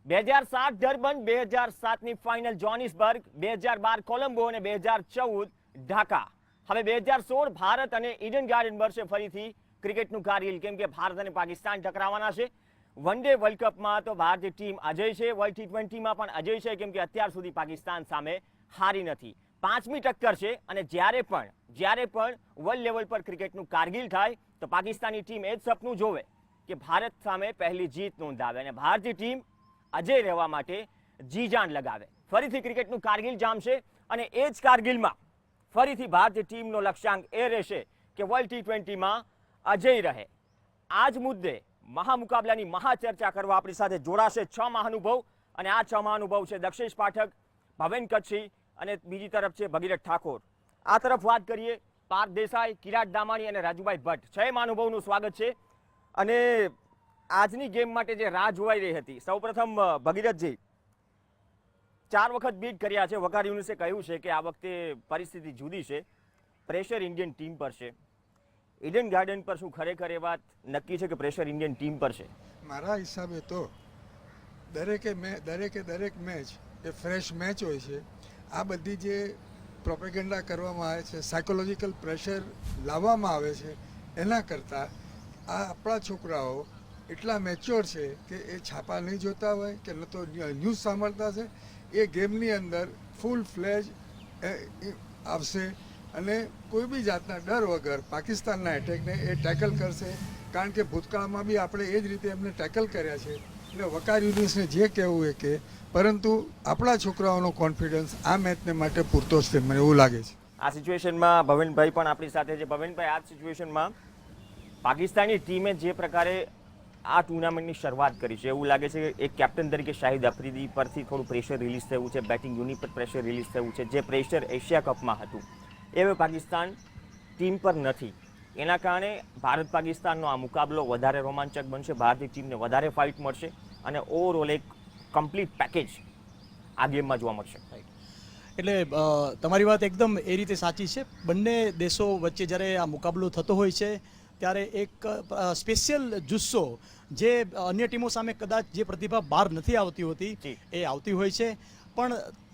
2007 Durban, 2007ની final Johannesburg, 2012 Colombo અને 2014 ઢાકા. હવે 2016 ભારત અને ઈડન ગાર્ડન બનશે ફરીથી ક્રિકેટનું કારગિલ, કેમ કે ભારત અને પાકિસ્તાન ટકરાવાના છે. વન ડે વર્લ્ડ કપમાં તો ભારતીય ટીમ અજય છે, વર્લ્ડ T20માં પણ અજય છે, કેમ કે અત્યાર સુધી પાકિસ્તાન સામે હારી નથી. 5મી ટક્કર છે અને જ્યારે પણ વર્લ્ડ લેવલ પર ક્રિકેટનું કારગિલ થાય તો પાકિસ્તાની ટીમ એ જ સપનું જોવે કે ભારત સામે પહેલી જીત નોંધાવે અને ભારતીય ટીમ અજય રહેવા માટે જીજાન લગાવે. ફરીથી ક્રિકેટનું કારગિલ જામશે અને એ જ કારગિલમાં ફરીથી ભારતીય ટીમનો લક્ષ્યાંક એ રહેશે કે વર્લ્ડ T20માં અજય રહે. આ જ મુદ્દે મહામુકાબલાની મહાચર્ચા કરવા આપણી સાથે જોડાશે 6 મહાનુભવ અને આ 6 મહાનુભવ છે દક્ષેશ પાઠક, ભવેન કચ્છી અને બીજી તરફ છે ભગીરથ ઠાકોર. આ તરફ વાત કરીએ પાર્થ દેસાઈ, કિરાટ દામાણી અને રાજુભાઈ ભટ્ટ. 6 મહાનુભવનું સ્વાગત છે. અને આજની ગેમ માટે જે રાહ જોવાઈ રહી હતી, સૌપ્રથમ ભગીરથજી, 4 વખત બીટ કર્યા છે. વકાર યુનિસે કહ્યું છે કે આ વખતે પરિસ્થિતિ જુદી છે, પ્રેશર ઇન્ડિયન ટીમ પર છે. ઈડન ગાર્ડન પર શું ખરેખર એ વાત નક્કી છે કે પ્રેશર ઇન્ડિયન ટીમ પર છે? મારા હિસાબે તો દરેક મેચ એ ફ્રેશ મેચ હોય છે. આ બધી જે પ્રોપેગેન્ડા કરવામાં આવે છે, સાયકોલોજીકલ પ્રેશર લાવવામાં આવે છે, એના કરતાં આ આપણા છોકરાઓ એટલા મેચ્યોર છે કે એ છાપા નહીં જોતા હોય કે ન તો ન્યૂઝ સાંભળતા છે. એ ગેમની અંદર ફૂલ ફ્લેજ આવશે અને કોઈ બી જાતના ડર વગર પાકિસ્તાનના એટેકને એ ટેકલ કરશે. કારણ કે ભૂતકાળમાં બી આપણે એ જ રીતે એમને ટેકલ કર્યા છે. એટલે વકાર યુનિસને જે કહેવું એ કે, પરંતુ આપણા છોકરાઓનો કોન્ફિડન્સ આ મેચને માટે પૂરતો જ છે, મને એવું લાગે છે. આ સિચ્યુએશનમાં ભવેનભાઈ પણ આપણી સાથે છે. ભવેનભાઈ, આ સિચ્યુએશનમાં પાકિસ્તાની ટીમે જે પ્રકારે આ ટુર્નામેન્ટની શરૂઆત કરી છે, એવું લાગે છે કે એક કેપ્ટન તરીકે શાહિદ અફ્રીદી પરથી થોડું પ્રેશર રિલીઝ થયું છે, બેટિંગ યુનિટ પર પ્રેશર રિલીઝ થયું છે. જે પ્રેશર એશિયા કપમાં હતું એ હવે પાકિસ્તાન ટીમ પર નથી. એના કારણે ભારત પાકિસ્તાનનો આ મુકાબલો વધારે રોમાંચક બનશે, ભારતીય ટીમને વધારે ફાઇટ મળશે અને ઓવરઓલ એક કમ્પ્લીટ પેકેજ આ ગેમમાં જોવા મળશે. એટલે તમારી વાત એકદમ એ રીતે સાચી છે. બંને દેશો વચ્ચે જ્યારે આ મુકાબલો થતો હોય છે ત્યારે એક સ્પેશિયલ જુસ્સો જે અન્ય ટીમો સામે કદાચ જે પ્રતિભા બહાર નથી આવતી હોતી એ આવતી હોય છે. પણ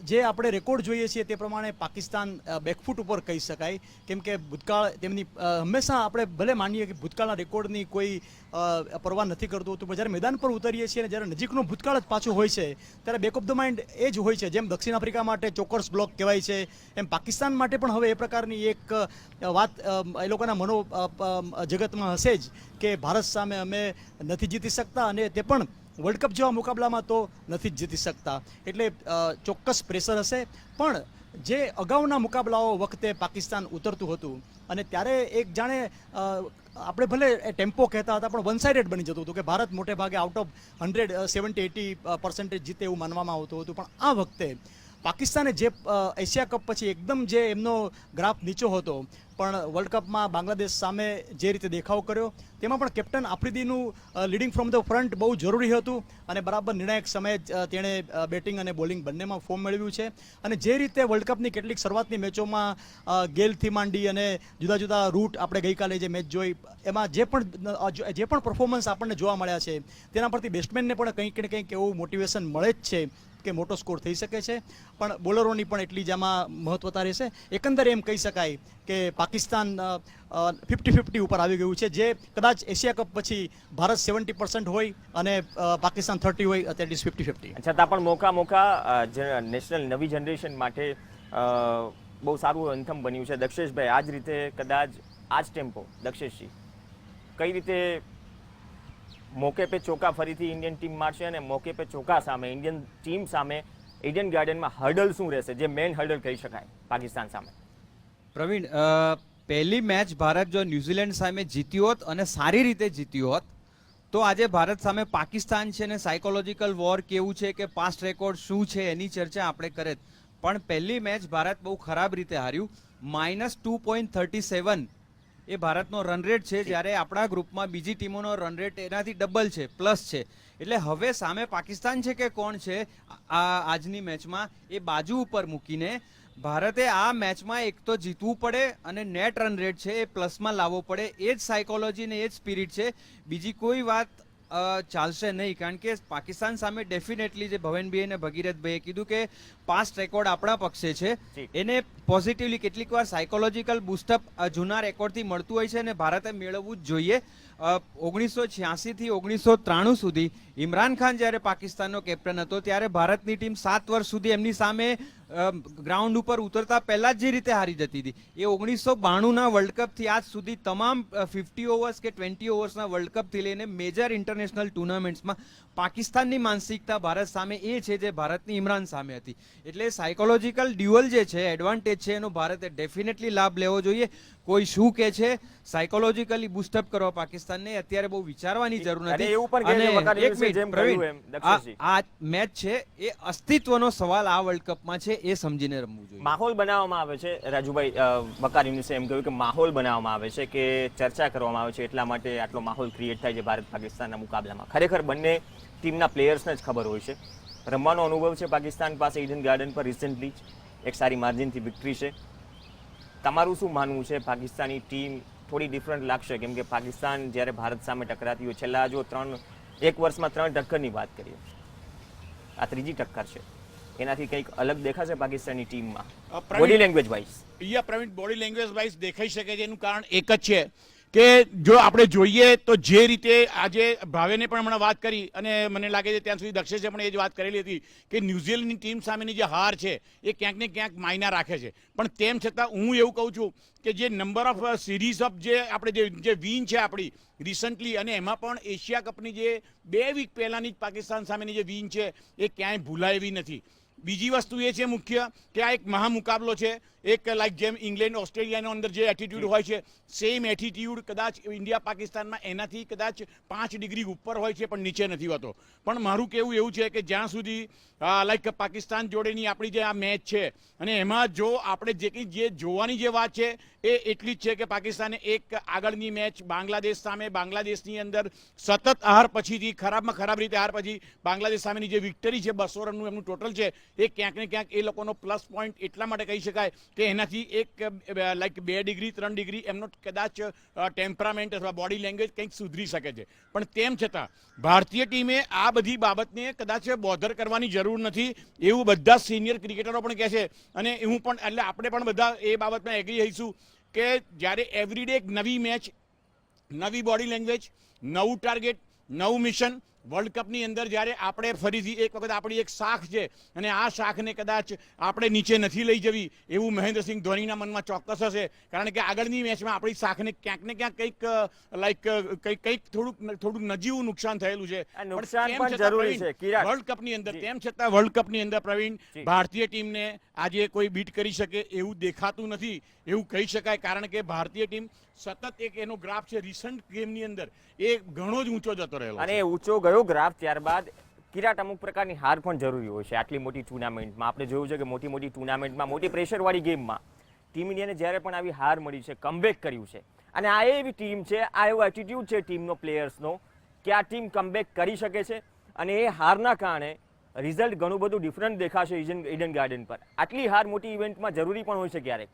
જે આપણે રેકોર્ડ જોઈએ છીએ તે પ્રમાણે પાકિસ્તાન બેકફૂટ ઉપર કહી શકાય, કેમ કે ભૂતકાળ તેમની હંમેશા આપણે ભલે માનીએ કે ભૂતકાળના રેકોર્ડની કોઈ પરવા નથી કરતું હતું, પણ જ્યારે મેદાન પર ઉતરીએ છીએ અને જ્યારે નજીકનો ભૂતકાળ જ પાછો હોય છે ત્યારે બેક ઓફ ધ માઇન્ડ એ જ હોય છે. જેમ દક્ષિણ આફ્રિકા માટે ચોકર્સ બ્લોક કહેવાય છે, એમ પાકિસ્તાન માટે પણ હવે એ પ્રકારની એક વાત એ લોકોના મનો જગતમાં હશે જ કે ભારત સામે અમે નથી જીતી શકતા અને તે પણ વર્લ્ડ કપ જેવા મુકાબલામાં તો નથી જ જીતી શકતા. એટલે ચોક્કસ પ્રેશર હશે. પણ જે અગાઉના મુકાબલાઓ વખતે પાકિસ્તાન ઉતરતું હતું અને ત્યારે એક જાણે આપણે ભલે ટેમ્પો કહેતા હતા પણ વન સાઇડેડ બની જતું હતું કે ભારત મોટે ભાગે આઉટ ઓફ 100 70-80% જીતે એવું માનવામાં આવતું હતું. પણ આ વખતે પાકિસ્તાને જે એશિયા કપ પછી એકદમ જે એમનો ગ્રાફ નીચો હતો, પણ વર્લ્ડ કપમાં બાંગ્લાદેશ સામે જે રીતે દેખાવ કર્યો તેમાં પણ કેપ્ટન આફ્રીદીનું લીડિંગ ફ્રોમ ધ ફ્રન્ટ બહુ જરૂરી હતું અને બરાબર નિર્ણાયક સમયે તેણે બેટિંગ અને બોલિંગ બંનેમાં ફોર્મ મેળવ્યું છે. અને જે રીતે વર્લ્ડ કપની કેટલીક શરૂઆતની મેચોમાં ગેલથી માંડી અને જુદા જુદા રૂટ આપણે ગઈકાલે જે મેચ જોઈ એમાં જે પણ પરફોર્મન્સ આપણને જોવા મળ્યા છે તેના પરથી બેટ્સમેનને પણ કંઈક ને કંઈક એવું મોટિવેશન મળે જ છે કે મોટો સ્કોર થઈ શકે છે. પણ બોલરોની પણ એટલી જ આમાં મહત્વતા રહેશે. એકંદરે એમ કહી શકાય કે પાકિસ્તાન 50-50 ઉપર આવી ગયું છે, જે કદાચ એશિયા કપ પછી ભારત 70% હોય અને પાકિસ્તાન 30 હોય, દેટ ઇઝ 50-50. છતાં પણ મોકા નેશનલ નવી જનરેશન માટે બહુ સારું અંથમ બન્યું છે. દક્ષેશભાઈ, આ જ રીતે કદાચ આ જ ટેમ્પો, દક્ષેશજી, કઈ રીતે મોકે પે ચોકા ફરીથી ઇન્ડિયન ટીમ મારશે અને મોકે પે ચોકા સામે ઇન્ડિયન ટીમ સામે ઈડન ગાર્ડનમાં હર્ડલ શું રહેશે, જે મેઇન હર્ડલ કહી શકાય પાકિસ્તાન સામે? પ્રવીણ, પહેલી મેચ ભારત જો ન્યુઝીલેન્ડ સામે જીત્યું હોત અને સારી રીતે જીત્યું હોત તો આજે ભારત સામે પાકિસ્તાન છે ને સાયકોલોજીકલ વોર કેવું છે કે પાસ્ટ રેકોર્ડ શું છે એની ચર્ચા આપણે કરે. પણ પહેલી મેચ ભારત બહુ ખરાબ રીતે હાર્યું. -2.37 એ ભારતનો રન રેટ છે, જ્યારે આપણા ગ્રુપમાં બીજી ટીમોનો રન રેટ એનાથી ડબલ છે, પ્લસ છે. એટલે હવે સામે પાકિસ્તાન છે કે કોણ છે આજની મેચમાં એ બાજુ ઉપર મૂકીને ભારતે આ મેચમાં એક તો જીતવું પડે અને નેટ રન રેટ છે એ પ્લસમાં લાવવો પડે. એ જ સાયકોલોજી ને એ જ સ્પિરિટ છે, બીજી કોઈ વાત ચાલશે નહીં, કારણ કે પાકિસ્તાન સામે ડેફિનેટલી જે ભવેનભાઈ અને ભગીરથભાઈએ કીધું કે પાસ્ટ રેકોર્ડ આપણા પક્ષે છે, જી. એને પોઝિટિવલી કેટલીક વાર સાયકોલોજીકલ બુસ્ટઅપ જૂના રેકોર્ડથી મળતું હોય છે અને ભારતે મેળવવું જ જોઈએ. 1986 થી 1993 સુધી ઇમરાન ખાન જ્યારે પાકિસ્તાનનો કેપ્ટન હતો ત્યારે ભારતની ટીમ 7 વર્ષ સુધી એમની સામે ગ્રાઉન્ડ ઉપર ઉતરતા પહેલા જ જે રીતે હારી જતી હતી, એ 1992ના વર્લ્ડ કપથી આજ સુધી તમામ 50 ઓવર્સ કે 20 ઓવર્સના વર્લ્ડ કપથી લઈને મેજર ઇન્ટરનેશનલ ટુર્નામેન્ટ્સમાં પાકિસ્તાનની માનસિકતા ભારત સામે એ છે જે ભારતની ઇમરાન સામે હતી. એટલે સાયકોલોજીકલ ડ્યુઅલ જે છે, એડવાન્ટેજ છે, એનો ભારતે ડેફિનેટલી લાભ લેવો જોઈએ. કોઈ શું કે છે સાયકોલોજીકલી બુસ્ટઅપ કરવા પાકિસ્તાનને અત્યારે બહુ વિચારવાની જરૂર અને નથી. એવું પણ કહે છે અને વકારી એક મિનિટ, જેમ પ્રવીણ, કહ્યું એમ, દક્ષિણજી. આ મેચ છે એ અસ્તિત્વનો સવાલ આ વર્લ્ડ કપમાં છે, એ સમજીને રમવું જોઈએ. માહોલ બનાવવામાં આવે છે, રાજુભાઈ બકાર યુનિસે એમ કહ્યું કે માહોલ બનાવવામાં આવે છે, કે ચર્ચા કરવામાં આવે છે, એટલા માટે આટલો માહોલ ક્રિએટ થાય છે ભારત પાકિસ્તાનના મુકાબલામાં. ખરેખર બંને ટીમના પ્લેયર્સને જ ખબર હોય છે. રમવાનો અનુભવ છે પાકિસ્તાન પાસે ઈડન ગાર્ડન પર રિસેન્ટલી એક સારી માર્જિનથી વિક્ટરી છે. તમારું શું માનવું છે? પાકિસ્તાની ટીમ થોડી ડિફરન્ટ લાગશે, કેમ કે પાકિસ્તાન જ્યારે ભારત સામે ટકરાતી હોય, છેલ્લા જો એક વર્ષમાં 3 ટક્કરની વાત કરીએ, આ ત્રીજી ટક્કર છે, એનાથી કંઈક અલગ દેખાશે પાકિસ્તાની ટીમમાં body language wise? Praveen, body language wise દેખાઈ શકે છે. એનું કારણ એક જ છે કે જો આપણે જોઈએ તો જે રીતે આજે ભાવેને પણ હમણાં વાત કરી અને મને લાગે છે ત્યાં સુધી દક્ષેશે પણ એ જ વાત કરેલી હતી કે ન્યૂઝીલેન્ડની ટીમ સામેની જે હાર છે એ ક્યાંક ને ક્યાંક માયના રાખે છે. પણ તેમ છતાં હું એવું કહું છું કે જે નંબર ઓફ સિરીઝ ઓફ જે આપણે જે વિન છે આપણી રિસન્ટલી, અને એમાં પણ એશિયા કપની જે 2 વીક પહેલાંની જ પાકિસ્તાન સામેની જે વિન છે એ ક્યાંય ભૂલાય એવી નથી. બીજી વસ્તુ એ છે મુખ્ય કે આ એક મહામુકાબલો છે. એક લાઈક જેમ ઇંગ્લેન્ડ ઓસ્ટ્રેલિયાનો અંદર જે એટીટ્યુડ હોય છે, સેમ એટીટ્યુડ કદાચ ઇન્ડિયા પાકિસ્તાનમાં એનાથી કદાચ 5 ડિગ્રી ઉપર હોય છે, પણ નીચે નથી હોતો. પણ મારું કહેવું એવું છે કે જ્યાં સુધી લાઈક પાકિસ્તાન જોડેની આપણી જે આ મેચ છે અને એમાં જો આપણે જે જોવાની જે વાત છે એ એટલી જ છે કે પાકિસ્તાને એક આગળની મેચ બાંગ્લાદેશ સામે, બાંગ્લાદેશની અંદર સતત હાર પછીથી ખરાબમાં ખરાબ રીતે હાર પછી બાંગ્લાદેશ સામેની જે વિક્ટરી છે, 200 રનનું એમનું ટોટલ છે, એ ક્યાંક ને ક્યાંક એ લોકોનો પ્લસ પોઈન્ટ એટલા માટે કહી શકાય કે એનાથી એક લાઈક 2 ડિગ્રી 3 ડિગ્રી એમનો કદાચ ટેમ્પરામેન્ટ અથવા બોડી લેંગ્વેજ કંઈક સુધરી શકે છે. પણ તેમ છતાં ભારતીય ટીમે આ બધી બાબતને કદાચ બોધર કરવાની જરૂર નથી એવું બધા સિનિયર ક્રિકેટરો પણ કહે છે. અને હું પણ, એટલે આપણે પણ બધા એ બાબતમાં એગ્રી થઈશું કે જ્યારે એવરીડે એક નવી મેચ, નવી બોડી લેંગ્વેજ, નવું ટાર્ગેટ, નવું મિશન, વર્લ્ડ કપની અંદર જ્યારે આપણે ફરીથી એક વખત આપણી એક શાખ છે અને આ શાખને કદાચ આપણે નીચે નથી લઈ જવી એવું મહેન્દ્રસિંહ ધોનીના મનમાં ચોક્કસ હશે. કારણ કે આગળની મેચમાં આપણી શાખને ક્યાંક ને ક્યાંક કંઈક લાઈક કંઈક થોડુંક નજીવું નુકસાન થયેલું છે. નુકસાન પણ જરૂરી છે કિરાટ. વર્લ્ડ કપની અંદર તેમ છતાં વર્લ્ડ કપની અંદર પ્રવીણ ભારતીય ટીમને આજે કોઈ બીટ કરી શકે એવું દેખાતું નથી એવું કહી શકાય. કારણ કે ભારતીય ટીમ સતત એક એનો ગ્રાફ છે રિસન્ટ ગેમની અંદર એ ઘણો જ ઊંચો જતો રહેલો અને એ ઊંચો ગયો ગ્રાફ. ત્યારબાદ કિરાટ અમુક પ્રકારની હાર પણ જરૂરી હોય છે આટલી મોટી ટુર્નામેન્ટમાં. આપણે જોયું છે કે મોટી મોટી ટુર્નામેન્ટમાં, મોટી પ્રેશરવાળી ગેમમાં ટીમ ઇન્ડિયાને જ્યારે પણ આવી હાર મળી છે, કમબેક કર્યું છે. અને આ એવી ટીમ છે, આ એવો એટીટ્યુડ છે ટીમનો, પ્લેયર્સનો, કે આ ટીમ કમબેક કરી શકે છે. અને એ હારના કારણે રિઝલ્ટ ઘણું બધું ડિફરન્ટ દેખાશે ઈડન ગાર્ડન પર. આટલી હાર મોટી ઇવેન્ટમાં જરૂરી પણ હોય છે ક્યારેક.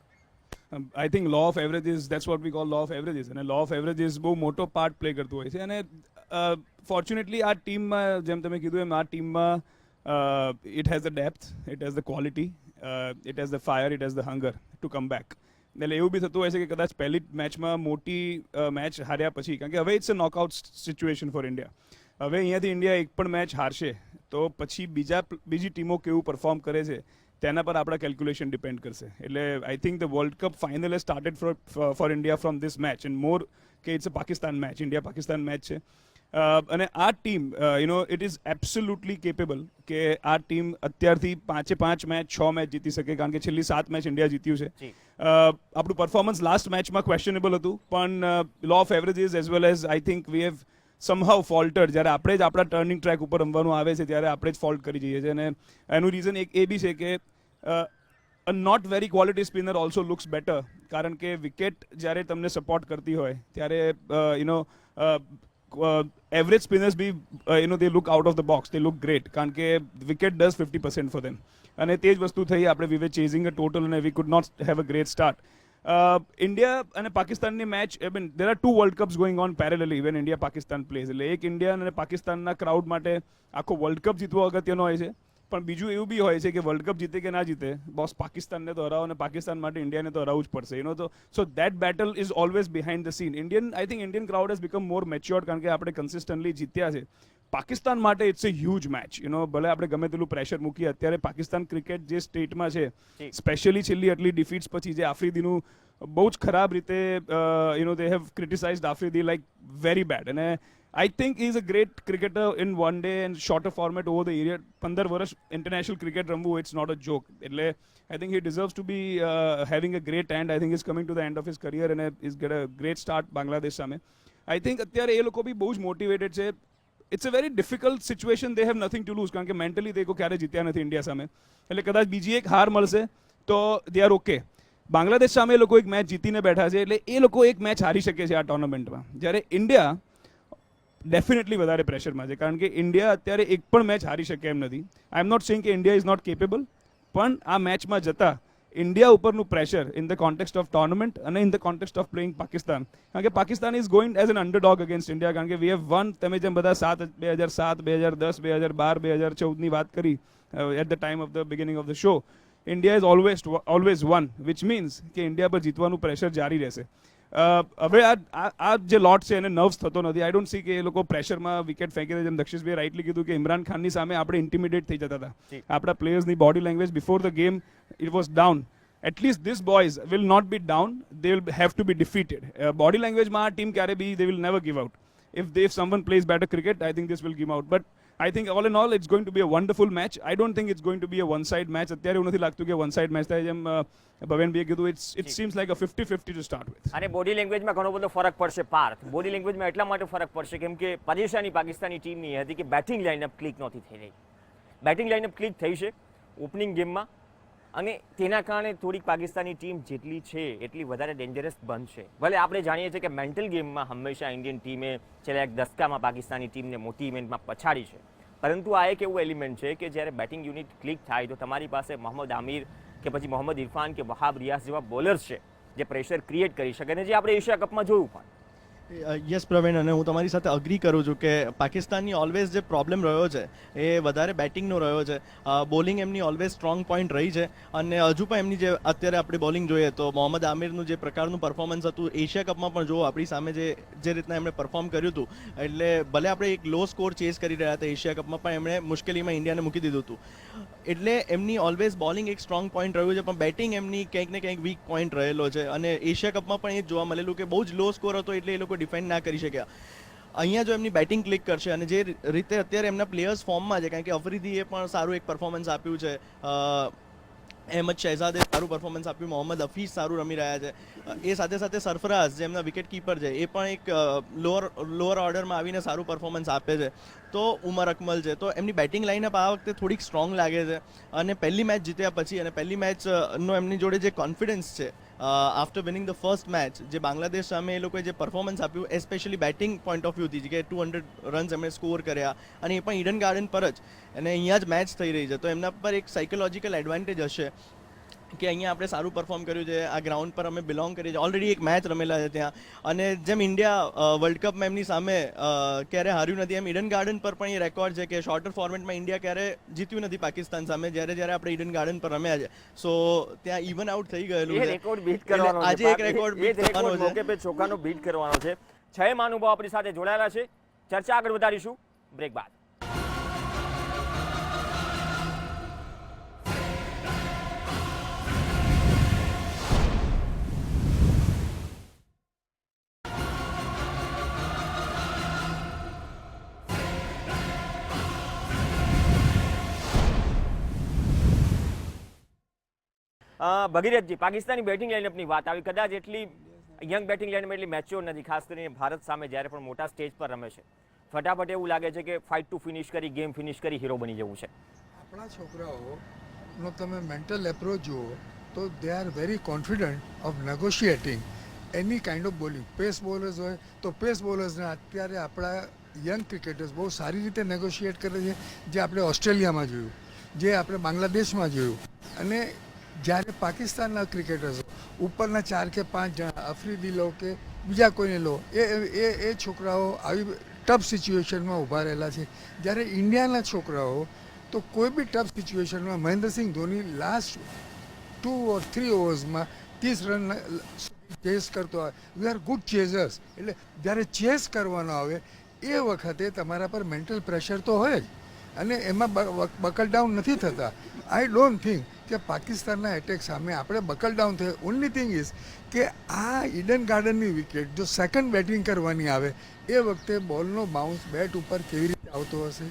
I think law of averages, that's what we call law of averages. અને law of averages બહુ મોટો પાર્ટ પ્લે કરતું હોય છે. અને ફોર્ચ્યુનેટલી આ ટીમમાં, જેમ તમે કીધું એમ, આ ટીમમાં it has the depth, it has the quality, it has the fire, it has the hunger to come back. એટલે એવું બી થતું હોય છે કે કદાચ પહેલી મેચમાં મોટી મેચ હાર્યા પછી, કારણ કે હવે it's a knockout situation for India. હવે અહીંયાથી ઇન્ડિયા એક પણ મેચ હારશે તો પછી બીજી ટીમો કેવું પરફોર્મ કરે છે તેના પર આપણા કેલ્ક્યુલેશન ડિપેન્ડ કરશે. એટલે I think the World Cup final has started for India from this match and more કે it's a Pakistan match, India Pakistan match છે. અને આ team it is absolutely capable કે આ ટીમ અત્યારથી 5 મેચ 6 મેચ જીતી શકે, કારણ કે છેલ્લી 7 મેચ ઇન્ડિયા જીત્યું છે. આપણું પરફોર્મન્સ લાસ્ટ મેચમાં ક્વેશ્ચનેબલ હતું, પણ low of averages as well as I think we have somehow faltered. જ્યારે આપણે જ આપણા ટર્નિંગ ટ્રેક ઉપર રમવાનું આવે છે ત્યારે આપણે જ ફોલ્ટ કરી જઈએ છીએ. અને એનું રીઝન એક એ બી છે કે a not very quality spinner also looks better, કારણ કે વિકેટ જ્યારે તમને સપોર્ટ કરતી હોય ત્યારે average spinners be they look out of the box, they look great, કારણ કે વિકેટ ડઝ 50% ફોર ધેમ. અને તે જ વસ્તુ થઈ. આપણે વી વેર ચેઝિંગ અ ટોટલ અને we could not have a great start. India અને પાકિસ્તાનની match I mean there are 2 world cups going on parallelly when India Pakistan plays. એટલે એક ઇન્ડિયા અને પાકિસ્તાનના ક્રાઉડ માટે આખો વર્લ્ડ કપ જીતવો અગત્યનો હોય છે, પણ બીજું એવું બી હોય છે કે વર્લ્ડ કપ જીતે કે ના જીતે, બોસ પાકિસ્તાનને તો હરાવો અને પાકિસ્તાન માટે ઇન્ડિયાને તો હરાવવું જ પડશે, તો so that battle is always behind the scene. I think Indian crowd has become more matured, કારણ કે આપણે કન્સિસ્ટન્ટલી જીત્યા છે. પાકિસ્તાન માટે ઇટ્સ અ હ્યુજ મેચ, ભલે આપણે ગમે તેટલું પ્રેશર મૂકીએ, અત્યારે પાકિસ્તાન ક્રિકેટ જે સ્ટેટમાં છે, સ્પેશિયલી છેલ્લી આટલી ડિફીટ્સ પછી જે આફ્રિદીનું બહુ જ ખરાબ રીતે they have criticized Afridi like very bad. અને I think is a great cricketer in one day and shorter format over the area. 15 વર્ષ ઇન્ટરનેશનલ ક્રિકેટ રમવું ઇટ્સ નોટ અ જોક. એટલે I think he deserves to be having a great end. I think is coming to the end of his career અને is get a great start Bangladesh સામે. I think અત્યારે એ લોકો બી બહુ જ motivated છે. It's a very difficult situation, they have nothing to lose, કારણ કે mentally તે ક્યારે જીત્યા નથી ઇન્ડિયા સામે. એટલે કદાચ બીજી એક હાર મળશે તો દે આર ઓકે. બાંગ્લાદેશ સામે એ લોકો એક મેચ જીતીને બેઠા છે, એટલે એ લોકો એક મેચ હારી શકે છે આ ટુર્નામેન્ટમાં. જ્યારે ઇન્ડિયા ડેફિનેટલી વધારે પ્રેશરમાં છે, કારણ કે ઇન્ડિયા અત્યારે એક પણ મેચ હારી શકે એમ નથી. આઈ એમ નોટ સેઇંગ કે ઇન્ડિયા ઇઝ નોટ કેપેબલ, પણ આ મેચમાં જતા ઇન્ડિયા ઉપરનું pressure in the context of tournament અને in the context of playing Pakistan, કારણ કે Pakistan is going as an underdog against India, કારણ કે વી હેવ વન, તમે જેમ બધા 2007, 2010, 2012, 2014ની વાત કરી at the time of the beginning of the show, India is always one, which means કે ઇન્ડિયા પર જીતવાનું પ્રેશર જારી રહેશે. હવે આ જે લોટ છે એને નર્વ્સ થતો નથી. આઈ ડોન્ટ સી કે એ લોકો પ્રેશરમાં વિકેટ ફેંકી દે. જેમ દક્ષિશભાઈ રાઇટલી કીધું કે ઇમરાન ખાનની સામે આપણે ઇન્ટિમિડેટ થઈ જતા હતા. આપણા પ્લેયર્સની body language before the game it was down. At least this boys will not be down, they will have to be defeated. Body લેંગ્વેજમાં આ ટીમ ક્યારે બી they will never give out. If someone plays better cricket, I think this will give out. But I think all in all, it's going to be a wonderful match. I don't think it's going to be a one-side match. અત્યારે એવું નથી લાગતું કે one-side match થાય. જેમ ભવેનભાઈએ કીધું, it seems like a 50-50 to start with. અને body લેંગ્વેજમાં ઘણો બધો ફરક પડશે પાર્થ. બોડી લેંગ્વેજમાં એટલા માટે ફરક પડશે કેમ કે પરેશાની પાકિસ્તાની ટીમની હતી કે બેટિંગ લાઇનઅપ ક્લિક નહોતી થઈ રહી. બેટિંગ લાઇનઅપ ક્લિક થઈ છે ઓપનિંગ ગેમમાં, અને તેના કારણે થોડીક પાકિસ્તાની ટીમ જેટલી છે એટલી વધારે ડેન્જરસ બનશે. ભલે આપણે જાણીએ છીએ કે મેન્ટલ ગેમમાં હંમેશા ઇન્ડિયન ટીમે છેલ્લા એક દસકામાં પાકિસ્તાની ટીમને મોટી ઇવેન્ટમાં પછાડી છે, પરંતુ આ એક એવું એલિમેન્ટ છે કે જ્યારે બેટિંગ યુનિટ ક્લિક થાય તો તમારી પાસે મોહમ્મદ આમિર કે પછી મોહમ્મદ ઇરફાન કે વહાબ રિયાઝ જેવા બોલર્સ છે જે પ્રેશર ક્રિએટ કરી શકે, અને જે આપણે એશિયા કપમાં જોયું પણ. યસ પ્રવીણ, અને હું તમારી સાથે અગ્રી કરું છું કે પાકિસ્તાનની ઓલવેઝ જે પ્રોબ્લેમ રહ્યો છે એ વધારે બેટિંગનો રહ્યો છે. બોલિંગ એમની ઓલવેઝ સ્ટ્રોંગ પોઈન્ટ રહી છે, અને હજુ પણ એમની જે અત્યારે આપણે બોલિંગ જોઈએ તો મોહમ્મદ આમિરનું જે પ્રકારનું પરફોર્મન્સ હતું એશિયા કપમાં પણ જો આપણી સામે જે રીતના એમણે પરફોર્મ કર્યું હતું, એટલે ભલે આપણે એક લો સ્કોર ચેસ કરી રહ્યા હતા એશિયા કપમાં, પણ એમણે મુશ્કેલીમાં ઇન્ડિયાને મૂકી દીધું હતું. એટલે એમની ઓલવેઝ બોલિંગ એક સ્ટ્રોંગ પોઈન્ટ રહ્યું છે, પણ બેટિંગ એમની કંઈક ને કંઈક વીક પોઈન્ટ રહેલો છે. અને એશિયા કપમાં પણ એ જોવા મળેલું કે બહુ જ લો સ્કોર હતો, એટલે એ લોકો ડિફેન્ડ ના કરી શક્યા. અહીંયા જો એમની બેટિંગ ક્લિક કરશે અને જે રીતે અત્યારે એમના પ્લેયર્સ ફોર્મમાં છે, કારણ કે અફરીદીએ પણ સારું એક પરફોર્મન્સ આપ્યું છે, અહેમદ શહેઝાદે સારું પરફોર્મન્સ આપ્યું, મોહમ્મદ હફીઝ સારું રમી રહ્યા છે, એ સાથે સાથે સરફરાઝ જે એમના વિકેટ કીપર છે એ પણ એક લોઅર ઓર્ડરમાં આવીને સારું પરફોર્મન્સ આપે છે. તો ઉમર અકમલ છે, તો એમની બેટિંગ લાઇનઅપ આ વખતે થોડીક સ્ટ્રોંગ લાગે છે. અને પહેલી મેચ જીત્યા પછી અને પહેલી મેચનો એમની જોડે જે કોન્ફિડન્સ છે after winning the first match, જે બાંગ્લાદેશ સામે એ લોકોએ જે પરફોર્મન્સ આપ્યું, એસ્પેશિયલી બેટિંગ પોઈન્ટ ઓફ વ્યૂથી કે 200 રન્સ એમણે સ્કોર કર્યા, અને એ પણ ઈડન ગાર્ડન પર જ, અને અહીંયા જ મેચ થઈ રહી છે, તો એમના પર એક સાયકોલોજીકલ એડવાન્ટેજ હશે કે અહીંયા આપણે સારું પરફોર્મ કર્યું છે, આ ગ્રાઉન્ડ પર અમે બિલોંગ કરીએ છીએ, ઓલરેડી એક મેચ રમેલા છે ત્યાં. અને જેમ ઇન્ડિયા વર્લ્ડ કપમાં એમની સામે ક્યારે હાર્યું નથી, એમ ઈડન ગાર્ડન પર પણ એ રેકોર્ડ છે કે શોર્ટર ફોર્મેટમાં ઇન્ડિયા ક્યારે જીત્યું નથી પાકિસ્તાન સામે, જ્યારે આપણે ઈડન ગાર્ડન પર રમ્યા છે. સો ત્યાં ઇવન આઉટ થઈ ગયેલું છે. રેકોર્ડ બીટ કરવાનો છે, આજે એક રેકોર્ડ બીટ કરવાનો છે, મોકે પે ચોકાનો બીટ કરવાનો છે. 6 મહાનુભાવો આપણી સાથે જોડાયેલા છે. ચર્ચા આગળ વધારીશું બ્રેક બાદ. ભગીરથજી, પાકિસ્તાની બેટિંગ લાઇનઅપની વાત આવી, કદાચ એટલી યંગ બેટિંગ લાઇનઅપ એટલી મેચ્યોર નથી, ખાસ કરીને ભારત સામે જ્યારે પણ મોટા સ્ટેજ પર રમે છે. ફટાફટ એવું લાગે છે કે ફાઇટ ટુ ફિનિશ કરી, ગેમ ફિનિશ કરી હીરો બની જવું છે. આપણા છોકરાઓનો તમે મેન્ટલ એપ્રોચ જુઓ તો they are very confident of negotiating any kind of bowling. Pace bowlers હોય તો પેસ બોલર્સને અત્યારે આપણા યંગ ક્રિકેટર્સ બહુ સારી રીતે નેગોશિએટ કરે છે, જે આપણે ઓસ્ટ્રેલિયામાં જોયું, જે આપણે બાંગ્લાદેશમાં જોયું. અને જ્યારે પાકિસ્તાનના ક્રિકેટર્સો ઉપરના 4 કે 5 જણા અફ્રીદી લો કે બીજા કોઈને લો એ છોકરાઓ આવી ટફ સિચ્યુએશનમાં ઊભા રહેલા છે. જ્યારે ઇન્ડિયાના છોકરાઓ તો કોઈ બી ટફ સિચ્યુએશનમાં મહેન્દ્રસિંહ ધોની લાસ્ટ 2 or 3 ઓવર્સમાં 30 રન ચેસ કરતો હોય. We are good chasers. એટલે જ્યારે ચેસ કરવાનો આવે એ વખતે તમારા પર મેન્ટલ પ્રેશર તો હોય જ, અને એમાં બકલ ડાઉન નથી થતા. આઈ ડોન્ટ થિંક કે પાકિસ્તાનના એટેક સામે આપણે બકલ ડાઉન થઈએ. ઓનલી થિંગ ઇઝ કે આ ઈડન ગાર્ડનની વિકેટ જો સેકન્ડ બેટિંગ કરવાની આવે એ વખતે બોલનો બાઉન્સ બેટ ઉપર કેવી રીતે આવતો હશે,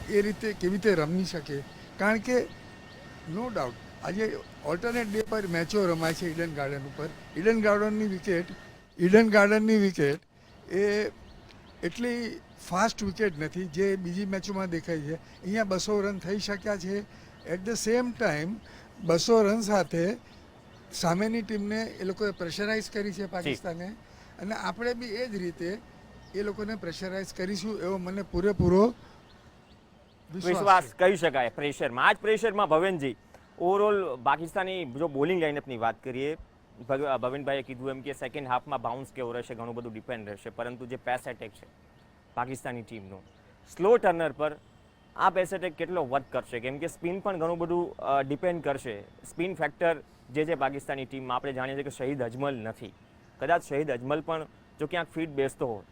એ રીતે કેવી રીતે રમી શકે. કારણ કે નો ડાઉટ આજે ઓલ્ટરનેટ ડે પર મેચો રમાય છે ઈડન ગાર્ડન ઉપર. ઈડન ગાર્ડનની વિકેટ એ એટલી ફાસ્ટ વિકેટ નથી જે બીજી મેચોમાં દેખાય છે. અહીંયા 200 રન થઈ શક્યા છે. At the same time 200 run સાથે સામેની ટીમને એ લોકોએ પ્રેશરાઇઝ કરી છે પાકિસ્તાને, અને આપણે બી એ જ રીતે એ લોકોને પ્રેશરાઇઝ કરીશું એવો મને પૂરેપૂરો વિશ્વાસ કહી શકાય. પ્રેશરમાં આ જ પ્રેશરમાં ભવેનજી ઓવરઓલ પાકિસ્તાની જો બોલિંગ લાઇનઅપની વાત કરીએ, ભવેનભાઈએ કીધું એમ કે સેકન્ડ હાફમાં બાઉન્સ કેવો રહેશે ઘણું બધું ડિપેન્ડ રહેશે, પરંતુ જે પેસ એટેક છે પાકિસ્તાની ટીમનો સ્લો ટર્નર પર આ પેસ એટેક કેટલો વર્ક કરશે, કેમ કે સ્પિન પણ ઘણું બધું ડિપેન્ડ કરશે. સ્પિન ફેક્ટર જે છે પાકિસ્તાની ટીમમાં આપણે જાણીએ છીએ કે શહીદ અજમલ નથી. કદાચ શહીદ અજમલ પણ જો ક્યાંક ફિટ બેસતો હોય,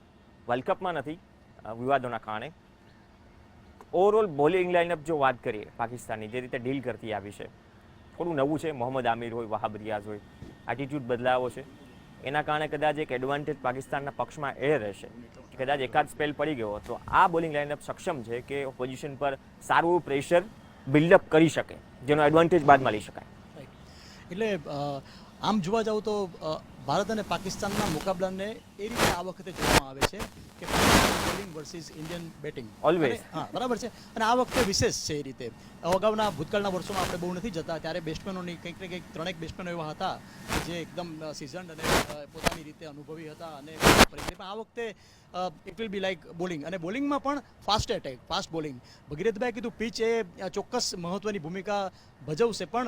વર્લ્ડ કપમાં નથી વિવાદોના કારણે. ઓવરઓલ બોલિંગ લાઇનઅપ જો વાત કરીએ પાકિસ્તાનની જે રીતે ડીલ કરતી આવી છે, થોડું નવું છે. મોહમ્મદ આમિર હોય, વહાબ રિયાઝ હોય, એટીટ્યુડ બદલાવો છે, એના કારણે કદાચ એક એડવાન્ટેજ પાકિસ્તાનના પક્ષમાં એ રહેશે. કદાચ એકાદ સ્પેલ પડી ગયો તો આ બોલિંગ લાઇનઅપ સક્ષમ છે કે પોઝિશન પર સારું પ્રેશર બિલ્ડઅપ કરી શકે, જેનો એડવાન્ટેજ બાદમાં લઈ શકાય. એટલે આમ જોવા જાવ તો ભારત અને પાકિસ્તાનના મુકાબલાને એ રીતે આ વખતે જોવામાં આવે છે કે bowling versus Indian batting Always. હા બરાબર છે. અને આ વખતે વિશેષ છે એ રીતે. અગાઉના ભૂતકાળના વર્ષોમાં આપણે બહુ નથી જતા, ત્યારે બેટ્સમેનોની કંઈક ને કંઈક 3 બેટ્સમેનો એવા હતા જે એકદમ સિઝન્ડ અને પોતાની રીતે અનુભવી હતા, અને પણ આ વખતે it will be like bowling, અને બોલિંગમાં પણ ફાસ્ટ એટેક, ફાસ્ટ બોલિંગ. ભગીરથભાઈ કીધું પીચ એ ચોક્કસ મહત્વની ભૂમિકા ભજવશે, પણ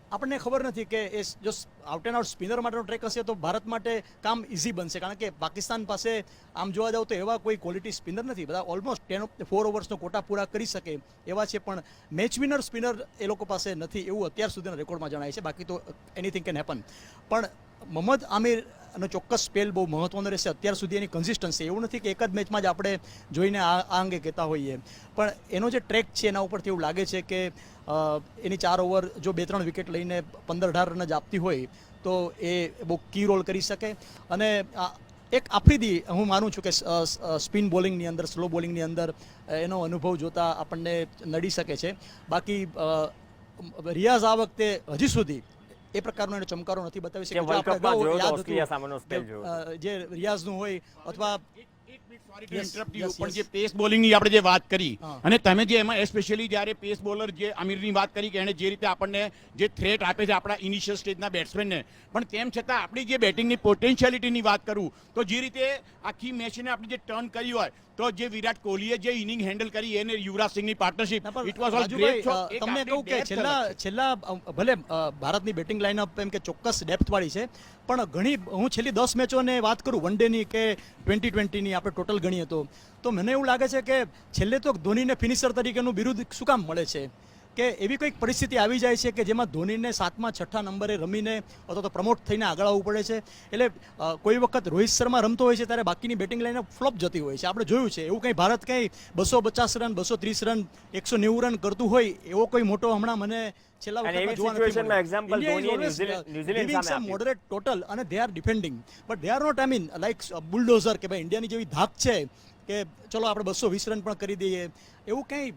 આપણને ખબર નથી કે એ જો આઉટ એન્ડ આઉટ સ્પિનર માટેનો ટ્રેક હશે તો ભારત માટે કામ ઇઝી બનશે, કારણ કે પાકિસ્તાન પાસે આમ જોવા જાવ તો એવા કોઈ ક્વોલિટી સ્પિનર નથી. બધા ઓલમોસ્ટ 4 ઓવર્સનો કોટા પૂરા કરી શકે એવા છે, પણ મેચ વિનર સ્પિનર એ લોકો પાસે નથી એવું અત્યાર સુધીના રેકોર્ડમાં જણાય છે. બાકી તો એનીથિંગ કેન હેપન. પણ મોહમ્મદ આમિરનો ચોક્કસ સ્પેલ બહુ મહત્વનો રહેશે અત્યાર સુધી. એની કન્સિસ્ટન્સી એવું નથી કે એક જ મેચમાં જ આપણે જોઈને આ અંગે કહેતા હોઈએ, પણ એનો જે ટ્રેક છે એના ઉપરથી એવું લાગે છે કે એની 4 ઓવર જો 2-3 વિકેટ લઈને 15-18 રન જ આપતી હોય તો એ બહુ કી રોલ કરી શકે. અને એક આફ્રિદી હું માનું છું કે સ્પિન બોલિંગની અંદર, સ્લો બોલિંગની અંદર એનો અનુભવ જોતા આપણને નડી શકે છે. બાકી રિયાઝ આ વખતે હજી સુધી એ પ્રકારનો એને ચમકારો નથી બતાવી શક્યો. જે રિયાઝનું હોય અથવા પણ જે પેસ બોલિંગની આપણે જે વાત કરી, અને તમે જે એમાં સ્પેશિયલી જ્યારે પેસ બોલર જે આમિરની વાત કરી કે એણે જે રીતે આપણને જે થ્રેટ આપે છે આપણા ઇનિશિયલ સ્ટેજના બેટ્સમેનને, પણ તેમ છતાં આપણી જે બેટિંગની પોટેન્શિયાલિટીની વાત કરું તો જે રીતે આખી મેચને આપણે જે ટર્ન કરી હોય તો જે વિરાટ કોહલીએ જે ઇનિંગ હેન્ડલ કરી એને યુવરાજ સિંહની partnership, it was all great. તમને કહું કે છેલ્લા ભલે ભારતની બેટિંગ લાઇનઅપ એમ કે ચોક્કસ ડેપ્થ વાળી છે, પણ ઘણી હું છેલ્લી 10 મેચોને વાત કરું, વન ડેની કે 2020ની આપણે ટોટલ ગણીએ તો મને એવું લાગે છે કે છેલ્લે તો ધોનીને ફિનિશર તરીકેનું બિરુદ શું કામ મળે છે કે એવી કોઈક પરિસ્થિતિ આવી જાય છે કે જેમાં ધોનીને 7મા 6ઠા નંબરે રમીને અથવા તો પ્રમોટ થઈને આગળ આવવું પડે છે. એટલે કોઈ વખત રોહિત શર્મા રમતો હોય છે ત્યારે બાકીની બેટિંગ લાઇનઅપ ફ્લોપ જતી હોય છે. આપણે જોયું છે એવું કંઈ ભારત કંઈ 250 રન 230 રન 190 રન કરતું હોય એવો કોઈ મોટો હમણાં મને છેલ્લા વખતમાં જોવા નથી મળ્યો. મોડરેટ ટોટલ અને they are defending, but they are not I mean like bulldozer કે ભાઈ ઇન્ડિયાની જેવી ધાક છે કે ચલો આપણે 220 રન પણ કરી દઈએ, એવું કંઈ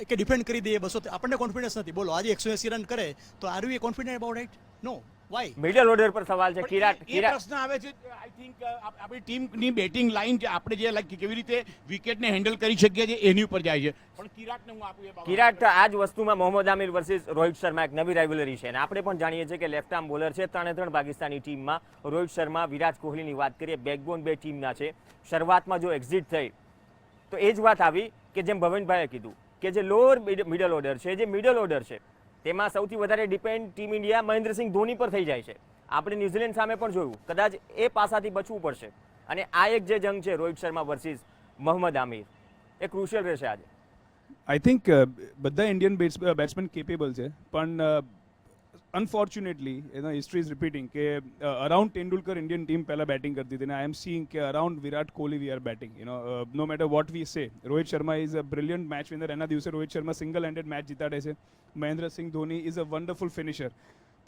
કે ડિફેન્ડ કરી દઈએ 200, આપણને કોન્ફિડન્સ નથી. બોલો આજે 180 રન કરે તો are you confident about it? No. Why? Middle order પર સવાલ છે. પ્રશ્ન આવે છે આઈ થિંક આપણી ટીમની બેટિંગ લાઈન જે આપણે જે કેવી રીતે વિકેટને હેન્ડલ કરી શકીએ છીએ એની ઉપર જાય છે. પણ કિરાટને હું આપું કિરાટ આ જ વસ્તુમાં મોહમ્મદ આમિર વર્સિસ રોહિત શર્મા એક નવી રાઇવલરી છે, અને આપણે પણ જાણીએ છીએ કે લેફ્ટ આર્મ બોલર છે 3 પાકિસ્તાની ટીમમાં. રોહિત શર્મા, વિરાટ કોહલીની વાત કરીએ, બેકબોન બે ટીમના છે. શરૂઆતમાં જો એક્ઝિટ થઈ તો એ જ વાત આવી કે જેમ ભવનભાઈએ કીધું કે જે લોઅર મિડલ ઓર્ડર છે, જે મિડલ ઓર્ડર છે તેમાં સૌથી વધારે depend team India Mahendra Singh Dhoni પર થઈ જાય છે. આપણે ન્યુઝીલેન્ડ સામે પણ જોયું, કદાચ એ પાસાથી બચવું પડશે. અને આ એક જે જંગ છે રોહિત શર્મા વર્સિસ મોહમ્મદ આમિર, એ ક્રુશિયલ રહેશે આજે. આઈ થિંક બધા ઇન્ડિયન બેટ્સમેન કેપેબલ છે, પણ અનફોર્ચ્યુનેટલી હિસ્ટ્રી ઇઝ રિપીટિંગ કે અરાઉન્ડ તેંડુલકર ઇન્ડિયન ટીમ પહેલાં બેટિંગ કરતી હતી, અને આઈ એમ સીઈંગ કે around Virat Kohli we are batting. No matter what we say, Rohit Sharma is a brilliant match winner. એના દિવસે Rohit Sharma single handed match જીતાડે છે. Mahendrasingh Dhoni is a wonderful finisher.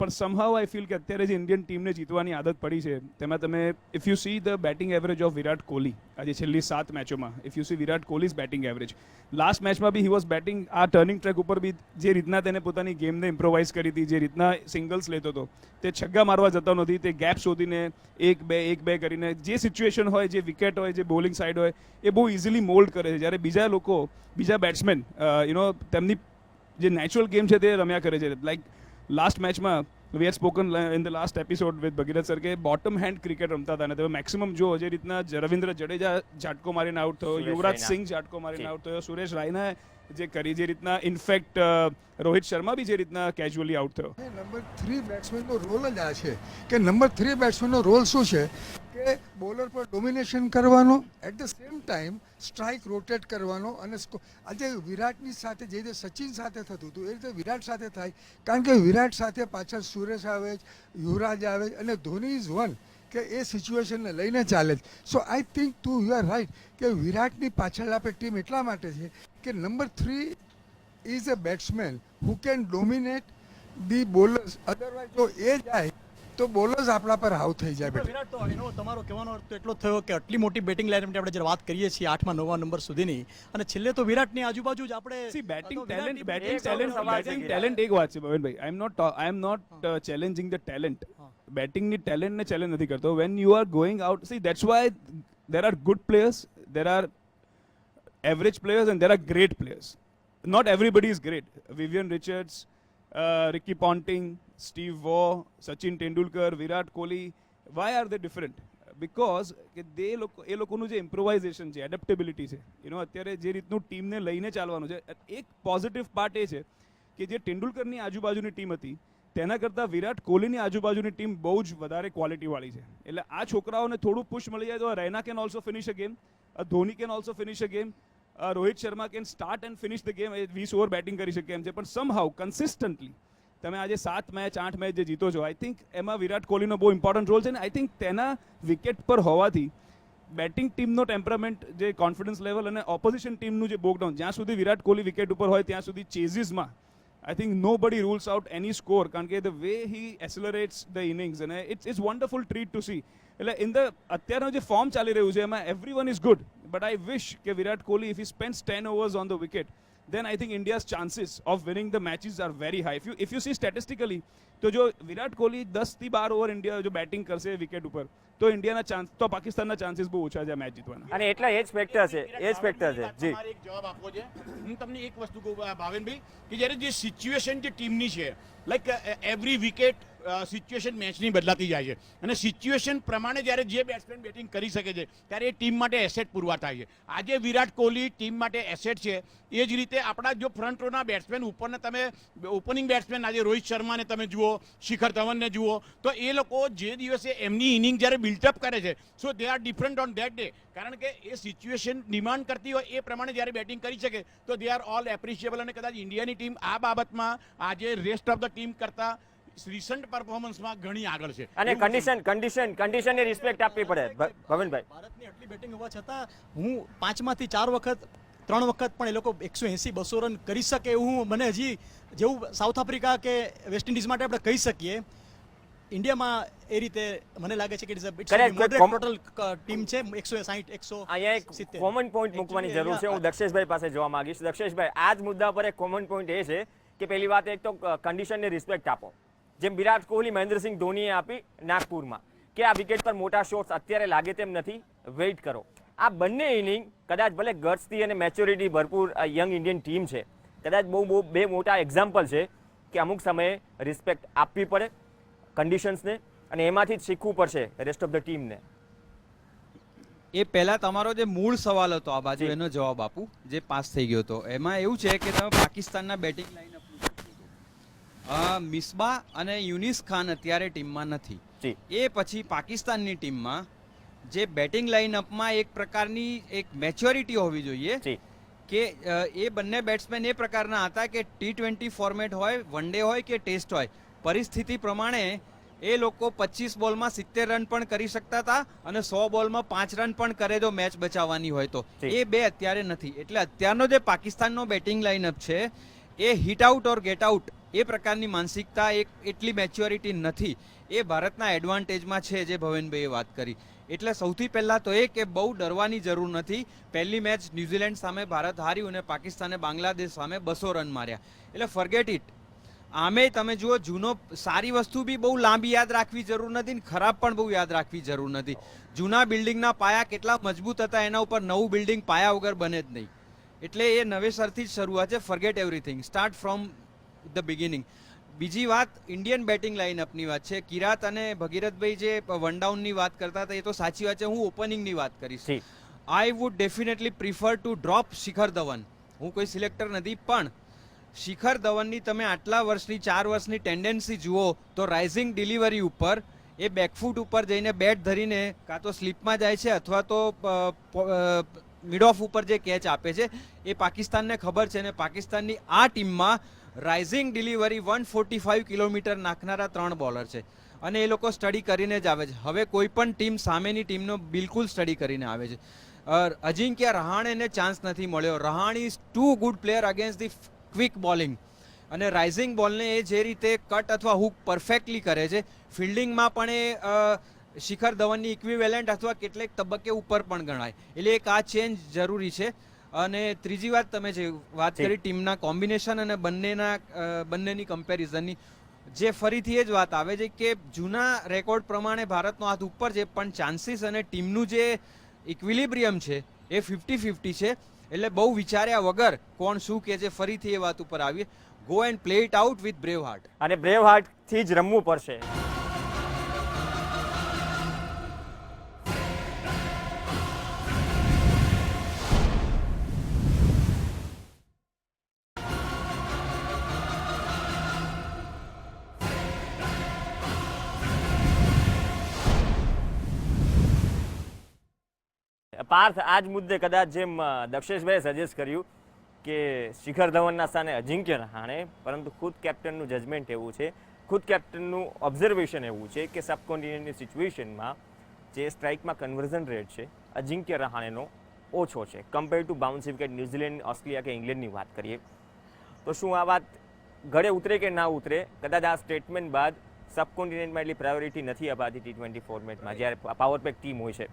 પણ સમહાઉ આઈ ફીલ કે અત્યારે જે ઇન્ડિયન ટીમને જીતવાની આદત પડી છે, તેમાં તમે if you see the batting average of Virat Kohli આજે છેલ્લી 7 મેચોમાં, if you see Virat Kohli's batting average, last મેચમાં બી હી વોઝ બેટિંગ આ ટર્નિંગ ટ્રેક ઉપર બી જે રીતના તેને પોતાની ગેમને ઇમ્પ્રોવાઇઝ કરી હતી, જે રીતના સિંગલ્સ લેતો હતો, તે છગ્ગા મારવા જતો નથી, તે ગેપ શોધીને 1-2 કરીને જે સિચ્યુએશન હોય, જે વિકેટ હોય, જે બોલિંગ સાઇડ હોય, એ બહુ ઇઝીલી મોલ્ડ કરે છે. જ્યારે બીજા લોકો, બીજા બેટ્સમેન તેમની જે નેચરલ ગેમ છે તે રમ્યા કરે છે. લાઈક લાસ્ટ મેચમાં we had spoken in the last episode with Bhagirath sir કે બોટમ હેન્ડ ક્રિકેટ રમતા હતા, અને તમે મેક્સિમમ જો જે રીતના રવિન્દ્ર જડેજા ઝાટકો મારીને આઉટ થયો, યુવરાજ સિંહ ઝાટકો મારીને આઉટ થયો, સુરેશ રાયના જે કરી, જે રીતના ઇનફેક્ટ રોહિત શર્મા બી જે રીતના કેજ્યુઅલી આઉટ થયો. નંબર 3 બેટ્સમેનનો રોલ જ આ છે કે નંબર 3 બેટ્સમેનનો રોલ શું છે કે બોલર પર ડોમિનેશન કરવાનો, at the same time strike rotate કરવાનો. અને આજે વિરાટની સાથે જે રીતે સચિન સાથે થતું હતું એ રીતે વિરાટ સાથે થાય, કારણ કે વિરાટ સાથે પાછળ સુરેશ આવે, યુવરાજ આવે, અને ધોની ઇઝ વન કે એ સિચ્યુએશનને લઈને ચાલે છે. So I think you are right કે વિરાટની પાછળ આપણે ટીમ એટલા માટે છે કે number 3 is a batsman who can dominate the bowlers. Otherwise જો એ જાય તો બોલર્સ આપણા પર હાવ થઈ જાય. વિરાટ, તો એનો તમારો કહેવાનો અર્થ તો એટલો જ થયો કે આટલી મોટી બેટિંગ લાઇનઅપની આપણે જ્યારે વાત કરીએ છીએ 8માં 9માં નંબર સુધીની, અને છેલ્લે તો વિરાટની આજુબાજુ જ આપણે બેટિંગ ટેલેન્ટ એક વાત છે ભવનભાઈ, I am not challenging the talent. બેટિંગની ટેલેન્ટને ચેલેન્જ નથી કરતો. When you are going out, see that's why there are good players, there are average players and there are great players. Not everybody is great. Vivian Richards, Ricky Ponting, Steve Waugh, Sachin Tendulkar, Virat Kohli, why are they different? Because એ લોકોનું જે improvisation છે, એડેપ્ટેબિલિટી છે, અત્યારે જે રીતનું ટીમને લઈને ચાલવાનું છે, એક પોઝિટિવ પાર્ટ એ છે કે જે તેંડુલકરની આજુબાજુની ટીમ હતી તેના કરતાં વિરાટ કોહલીની આજુબાજુની ટીમ બહુ જ વધારે ક્વોલિટીવાળી છે. એટલે આ છોકરાઓને થોડું પુશ મળી જાય તો Raina can also finish a game, Dhoni can also finish a game, Rohit Sharma can start and finish the game. 20 over batting કરી શકે એમ છે, પણ સમહાઉ કન્સિસ્ટન્ટલી તમે આજે 7 મેચ 8 મેચ જે જીતો છો, આઈ થિંક એમાં વિરાટ કોહલીનો બહુ ઇમ્પોર્ટન્ટ રોલ છે. ને આઈ થિંક તેના વિકેટ પર હોવાથી બેટિંગ ટીમનો ટેમ્પરામેન્ટ, જે કોન્ફિડન્સ લેવલ, અને ઓપોઝિશન ટીમનું જે બોકડાઉન, જ્યાં સુધી વિરાટ કોહલી વિકેટ ઉપર હોય ત્યાં સુધી ચેઝિસમાં આઈ થિંક નો બડી રૂલ્સ આઉટ એની સ્કોર, કારણ કે the way he accelerates the innings, અને it's wonderful treat to see. એટલે અત્યારનું જે ફોર્મ ચાલી રહ્યું છે એમાં everyone is good, but I wish કે Virat Kohli if he spends 10 overs on the wicket, then I think India's chances of winning the matches are very high. If you see statistically, તો જો વિરાટ કોહલી 10 થી 12 ઓવર ઇન્ડિયા જો batting કરશે wicket ઉપર, તો ઇન્ડિયાના chance, તો પાકિસ્તાનના ચાન્સીસ બહુ ઓછા છે આ મેચ જીતવાના. અને એટલા એ જ ફેક્ટર છે, એ જ ફેક્ટર છે. જી, તમારે એક જવાબ આપવો છે. હું તમને એક વસ્તુ કહું ભાવેનભાઈ, કે જ્યારે જે સિચ્યુએશન જે ટીમની છે, લાઈક એવરી વિકેટ સિચ્યુએશન મેચની બદલાતી જાય છે, અને સિચ્યુએશન પ્રમાણે જ્યારે જે બેટ્સમેન બેટિંગ કરી શકે છે ત્યારે એ ટીમ માટે એસેટ પુરવાર થાય છે. આજે વિરાટ કોહલી ટીમ માટે એસેટ છે. એ જ રીતે આપણા જો ફ્રન્ટ રોના બેટ્સમેન ઉપરના તમે ઓપનિંગ બેટ્સમેન આજે રોહિત શર્માને તમે જુઓ, શિખર ધવનને જુઓ, તો એ લોકો જે દિવસે એમની ઇનિંગ જ્યારે બિલ્ટઅપ કરે છે, so they are different on that day, કારણ કે એ સિચ્યુએશન ડિમાન્ડ કરતી હોય એ પ્રમાણે જ્યારે બેટિંગ કરી શકે તો દે આર ઓલ એપ્રિશિએબલ. અને કદાચ ઇન્ડિયાની ટીમ આ બાબતમાં આજે રેસ્ટ ઓફ ધ ટીમ કરતાં રિસન્ટ પરફોર્મન્સમાં ઘણી આગળ છે. અને કન્ડિશનને રિસ્પેક્ટ આપવી પડે. ભવનભાઈ, ભારતની આટલી બેટિંગ હોવા છતાં હું 5માંથી 4 વખત 3 વખત પણ એ લોકો 180-200 રન કરી શકે એવું મને હજી, જેવું સાઉથ આફ્રિકા કે વેસ્ટ ઇન્ડિઝ માટે આપણે કહી શકીએ, ઇન્ડિયામાં એ રીતે મને લાગે છે કે ટોટલ ટીમ છે 160-170. અહીંયા એક કોમન પોઈન્ટ મૂકવાની જરૂર છે. હું દક્ષેશભાઈ પાસે જવા માંગીશ. દક્ષેશભાઈ, આ જ મુદ્દા પર એક કોમન પોઈન્ટ એ છે કે પહેલી વાત એક તો કન્ડિશનને રિસ્પેક્ટ આપો, જેમ વિરાટ કોહલી મહેન્દ્રસિંહ ધોનીએ આપી નાગપુરમાં, કે આ વિકેટ પર મોટા શોટ્સ અત્યારે લાગે તેમ નથી, વેઇટ કરો. આ બંને ઇનિંગ કદાચ ભલે ગટ્સથી અને મેચ્યોરિટી ભરપૂર યંગ ઇન્ડિયન ટીમ છે, કદાચ બહુ બે મોટા એક્ઝામ્પલ છે કે અમુક સમયે રિસ્પેક્ટ આપવી પડે કન્ડિશન્સને, અને એમાંથી જ શીખવું પડશે રેસ્ટ ઓફ ધ ટીમને. એ પહેલા તમારો જે મૂળ સવાલ હતો આ બાજુ, એનો જવાબ આપું, જે પાસ થઈ ગયો હતો. એમાં એવું છે કે તમે પાકિસ્તાનના બેટિંગ લાઇનઅપનું મિસબા અને યુનિસ ખાન અત્યારે ટીમમાં નથી. જી. એ પછી પાકિસ્તાનની ટીમમાં જે બેટિંગ લાઇનઅપમાં એક પ્રકારની એક મેચ્યોરિટી હોવી જોઈએ જી. કે એ બંને બેટ્સમેન એ પ્રકારના હતા કે T20 ફોર્મેટ હોય, વન ડે હોય કે ટેસ્ટ હોય, પરિસ્થિતિ પ્રમાણે એ લોકો 25 બોલમાં 70 રન પણ કરી શકતા હતા અને 100 બોલમાં 5 રન પણ કરે જો મેચ બચાવવાની હોય તો. જી. એ બે અત્યારે નથી. એટલે અત્યારનો જે પાકિસ્તાનનો બેટિંગ લાઇનઅપ છે એ hit out or get out એ પ્રકારની માનસિકતા એટલી મેચ્યોરિટી નથી. એ ભારતના એડવાન્ટેજમાં છે જે ભવેનભાઈએ વાત કરી. એટલે સૌથી પહેલાં તો એ કે બહુ ડરવાની જરૂર નથી. પહેલી મેચ ન્યૂઝીલેન્ડ સામે ભારત હાર્યું અને પાકિસ્તાને બાંગ્લાદેશ સામે 200 રન માર્યા. એટલે ફર્ગેટ ઇટ. આમે તમે જુઓ, જૂનો સારી વસ્તુ બી બહુ લાંબી યાદ રાખવી જરૂર નથી ને ખરાબ પણ બહુ યાદ રાખવી જરૂર નથી. જૂના બિલ્ડિંગના પાયા કેટલા મજબૂત હતા એના ઉપર નવું બિલ્ડિંગ પાયા વગર બને જ નહીં. એટલે એ નવેસરથી જ શરૂઆત છે. Forget everything, start from the beginning. બીજી વાત ઇન્ડિયન બેટિંગ લાઇનઅપની વાત છે. કિરાત અને ભગીરથભાઈ જે વન ડાઉનની વાત કરતા હતા એ તો સાચી વાત છે. હું ઓપનિંગની વાત કરીશ. જી. I would definitely prefer to drop Shikhar Dhawan. હું કોઈ સિલેક્ટર નથી, પણ શિખર ધવનની તમે આટલા વર્ષની 4 વર્ષની ટેન્ડન્સી જુઓ તો રાઇઝિંગ ડિલિવરી ઉપર એ બેકફૂટ ઉપર જઈને બેટ ધરીને કાં તો સ્લીપમાં જાય છે અથવા તો મિડ ઓફ ઉપર જે કેચ આપે છે એ પાકિસ્તાનને ખબર છે. અને પાકિસ્તાનની આ ટીમમાં રાઇઝિંગ ડિલિવરી 145 કિલોમીટર નાખનારા 3 બોલર છે અને એ લોકો સ્ટડી કરીને જ આવે છે. હવે કોઈ પણ ટીમ સામેની ટીમનો બિલકુલ સ્ટડી કરીને આવે છે. અજિંક્ય રહાણેને ચાન્સ નથી મળ્યો. Rahane is too good player against the quick bowling. અને રાઇઝિંગ બોલને એ જે રીતે કટ અથવા હુક પરફેક્ટલી કરે છે, ફિલ્ડિંગમાં પણ એ શિખર ધવનની ઇક્વિવેલન્ટ અથવા કેટલેક તબક્કે ઉપર પણ ગણાય. એટલે એક આ ચેન્જ જરૂરી છે. અને ત્રીજી વાત તમે જે વાત કરી ટીમના કોમ્બિનેશન અને બંનેની કમ્પેરિઝનની, જે ફરીથી એ જ વાત આવે છે કે જૂના રેકોર્ડ પ્રમાણે ભારતનો હાથ ઉપર છે પણ ચાન્સીસ અને ટીમનું જે ઇક્વિલિબ્રિયમ છે એ 50-50 છે. એટલે બહુ વિચાર્યા વગર કોણ શું કે છે ફરીથી એ વાત ઉપર આવીએ. Go and play it out with brave heart. અને બ્રેવ હાર્ટથી જ રમવું પડશે. પાર્થ, આ જ મુદ્દે કદાચ જેમ દક્ષેશભાઈએ સજેસ્ટ કર્યું કે શિખર ધવનના સ્થાને અજિંક્ય રહાણે, પરંતુ ખુદ કેપ્ટનનું જજમેન્ટ એવું છે, ખુદ કેપ્ટનનું ઓબ્ઝર્વેશન એવું છે કે સબકોન્ટિનેન્ટની સિચ્યુએશનમાં જે સ્ટ્રાઇકમાં કન્વર્ઝન રેટ છે અજિંક્ય રહાણેનો ઓછો છે compare to bounce wicket New Zealand, Australia કે ઇંગ્લેન્ડની વાત કરીએ તો. શું આ વાત ગળે ઉતરે કે ના ઉતરે? કદાચ આ સ્ટેટમેન્ટ બાદ સબકોન્ટિનેન્ટમાં એટલી પ્રાયોરિટી નથી અપાતી T20 ફોર્મેટમાં જ્યારે પાવર પેક ટીમ હોય છે.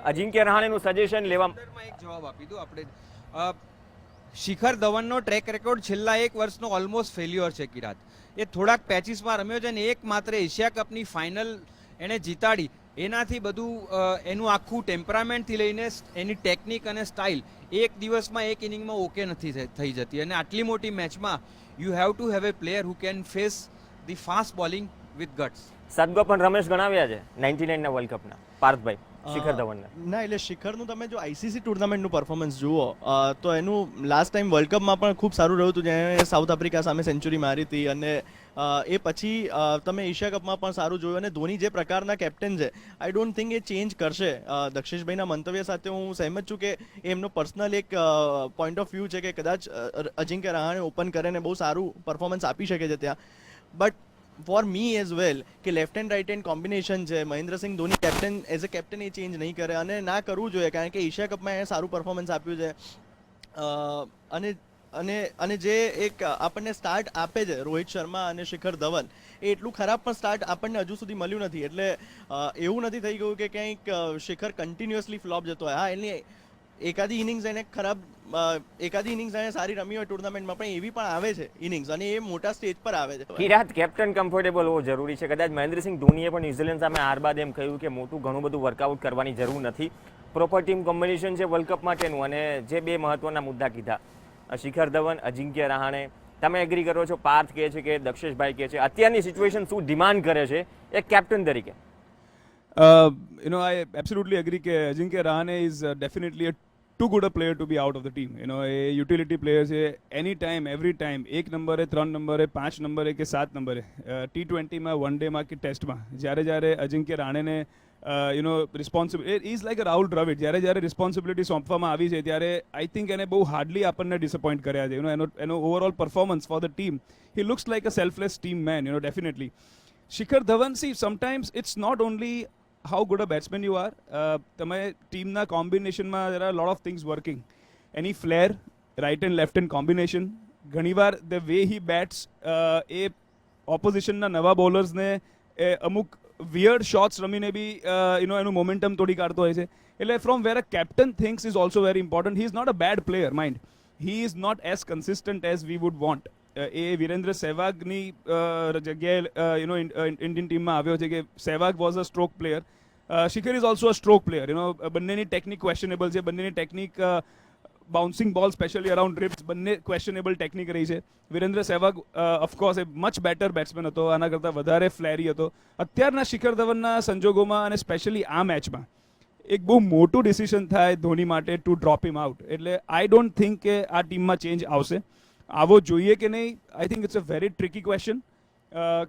અજિંક્ય રહાણેનું સજેશન લેવા એક જવાબ આપી દઉં આપણે. શિખર ધવનનો ટ્રેક રેકોર્ડ છેલ્લા 1 વર્ષનો ઓલમોસ્ટ ફેલ્યોર છે. કિરાત એ થોડાક પેચીસમાં રમ્યો છે અને એકમાત્ર એશિયા કપની ફાઇનલ એણે જીતાડી. એનાથી બધું એનું આખું ટેમ્પરામેન્ટથી લઈને એની ટેકનિક અને સ્ટાઇલ એક દિવસમાં એક ઇનિંગમાં ઓકે નથી થઈ જતી. અને આટલી મોટી મેચમાં you have to have a player who can face the fast bowling with guts. સદગો પણ રમેશ ગણાવ્યા છે 99ના વર્લ્ડ કપના પાર્થભાઈ શિખર ધવનના. ના, એટલે શિખરનું તમે જો આઈસીસી ટુર્નામેન્ટનું પરફોર્મન્સ જુઓ તો એનું લાસ્ટ ટાઈમ વર્લ્ડ કપમાં પણ ખૂબ સારું રહ્યું હતું, જેણે સાઉથ આફ્રિકા સામે સેન્ચુરી મારી હતી. અને એ પછી તમે એશિયા કપમાં પણ સારું જોયું. અને ધોની જે પ્રકારના કેપ્ટન છે, I don't think A change કરશે. દક્ષેશભાઈના મંતવ્ય સાથે હું સહેમત છું કે એમનો પર્સનલ એક પોઈન્ટ ઓફ વ્યૂ છે કે કદાચ અજિંક્ય રહાણે ઓપન કરે ને બહુ સારું પરફોર્મન્સ આપી શકે છે ત્યાં. But for me as well કે left hand right hand combination છે, Mahendrasingh Dhoni captain as a captain એ ચેન્જ નહીં કરે અને ના કરવું જોઈએ, કારણ કે એશિયા કપમાં એ સારું પરફોર્મન્સ આપ્યું છે. અને જે એક આપણને સ્ટાર્ટ આપે છે રોહિત શર્મા અને શિખર ધવન, એ એટલું ખરાબ પણ સ્ટાર્ટ આપણને હજુ સુધી મળ્યું નથી. એટલે એવું નથી થઈ ગયું કે કંઈક શિખર કન્ટિન્યુઅસલી ફ્લોપ જતો હોય. હા, એની એકાદી ઇનિંગ્સ એને ખરાબ, એકાદી ઇનિંગ્સ એને સારી રમી હોય ટુર્નામેન્ટમાં, પણ એવી પણ આવે છે ઇનિંગ્સ અને એ મોટા સ્ટેજ પર આવે છે. કિરાત, કેપ્ટન કમ્ફર્ટેબલ હોવો જરૂરી છે. કદાચ મહેન્દ્રસિંહ ધોનીએ પણ ન્યુઝીલેન્ડ સામે હાર બાદ એમ કહ્યું કે મોટું ઘણું બધું વર્કઆઉટ કરવાની જરૂર નથી, પ્રોપર ટીમ કોમ્બિનેશન છે વર્લ્ડ કપ માટેનું. અને જે બે મહત્વના મુદ્દા કીધા, શિખર ધવન, અજિંક્ય રહાણે, તમે એગ્રી કરો છો? પાર્થ કહે છે કે દક્ષેશભાઈ કહે છે, અત્યારની સિચ્યુએશન શું ડિમાન્ડ કરે છે એક કેપ્ટન તરીકે? I absolutely agree કે Ajinkya Rahane is definitely a too good a player to be out of the team. A utility player છે, એની ટાઈમ એવરી ટાઈમ 1 નંબરે, 3 નંબરે, 5 નંબરે કે 7 નંબરે, T20માં, વન ડેમાં કે ટેસ્ટમાં જ્યારે અજિંક્ય રાણેને responsibility is like a Rahul Dravid, જ્યારે રિસ્પોન્સિબિલિટી સોંપવામાં આવી છે ત્યારે આઈ થિંક એને બહુ હાર્ડલી આપણને ડિસઅપોઇન્ટ કર્યા છે. એનો overall performance for the team, he looks like a selfless team man, definitely. Shikhar Dhawan, see sometimes it's not only how good a batsman you are. તમે ટીમના કોમ્બિનેશનમાં there are a lot of things working. એની flair, right and left hand combination, ઘણીવાર the way he bats એ ઓપોઝિશનના નવા બોલર્સને અમુક વિયર્ડ શોટ્સ રમીને બી એનું મોમેન્ટમ તોડી કાઢતો હોય છે. એટલે from where a captain thinks is also very important. He is not a bad player, mind. He is not as consistent as we would want. એ વિરેન્દ્ર સહેવાગની જગ્યાએ ઇન્ડિયન ટીમમાં આવ્યો છે કે Sehwag was a stroke player. Shikhar is also a stroke player. બંનેની technique questionable છે, બંનેની technique bouncing ball specially around ribs, બંને ક્વેશ્ચનેબલ ટેકનિક રહી છે. વિરેન્દ્ર સહેવાગ ઓફકોર્સ એ મચ બેટર બેટ્સમેન હતો, આના કરતાં વધારે ફ્લેરી હતો. અત્યારના શિખર ધવનના સંજોગોમાં અને સ્પેશિયલી આ મેચમાં એક બહુ મોટું ડિસિઝન થાય ધોની માટે ટુ ડ્રોપ હિમ આઉટ. એટલે આઈ ડોન્ટ થિંક કે આ ટીમમાં ચેન્જ આવશે. આવો જોઈએ કે નહીં, I think it's a very tricky question.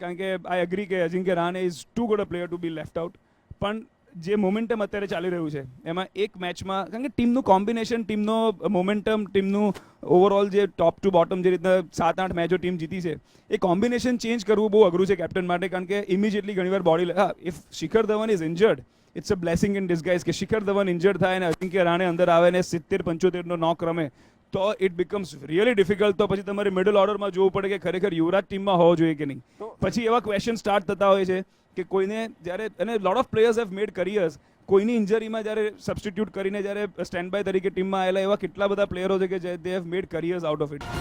કારણ કે આઈ એગ્રી કે Ajinkya Rahane is too good a player to be left out. પણ જે મોમેન્ટમ અત્યારે ચાલી રહ્યું છે એમાં એક મેચમાં, કારણ કે ટીમનું કોમ્બિનેશન, ટીમનો મોમેન્ટમ, ટીમનું ઓવરઓલ જે ટોપ ટુ બોટમ જે રીતના 7-8 મેચો ટીમ જીતી છે, એ કોમ્બિનેશન ચેન્જ કરવું બહુ અઘરું છે કેપ્ટન માટે. કારણ કે ઇમિડિયેટલી ઘણીવાર body, if Shikhar Dhawan is injured, it's a blessing in disguise કે શિખર ધવન ઇન્જર્ડ થાય અને અજિંક્ય રહાણે અંદર આવે ને 70-75 નોક રમે, તો ઇટ બિકમ્સ રિયલી ડિફિકલ્ટ. તો પછી તમારે મિડલ ઓર્ડરમાં જોવું પડે કે ખરેખર યુવરાજ ટીમમાં હોવો જોઈએ કે નહીં. પછી એવા ક્વેશ્ચન સ્ટાર્ટ થતા હોય છે કે કોઈને જ્યારે, અને lot of players have made careers, કોઈની ઇન્જરીમાં જ્યારે સબસ્ટિટ્યૂટ કરીને જ્યારે સ્ટેન્ડ બાય તરીકે ટીમમાં આવેલા એવા કેટલા બધા પ્લેયરો છે કે they have made careers out of it.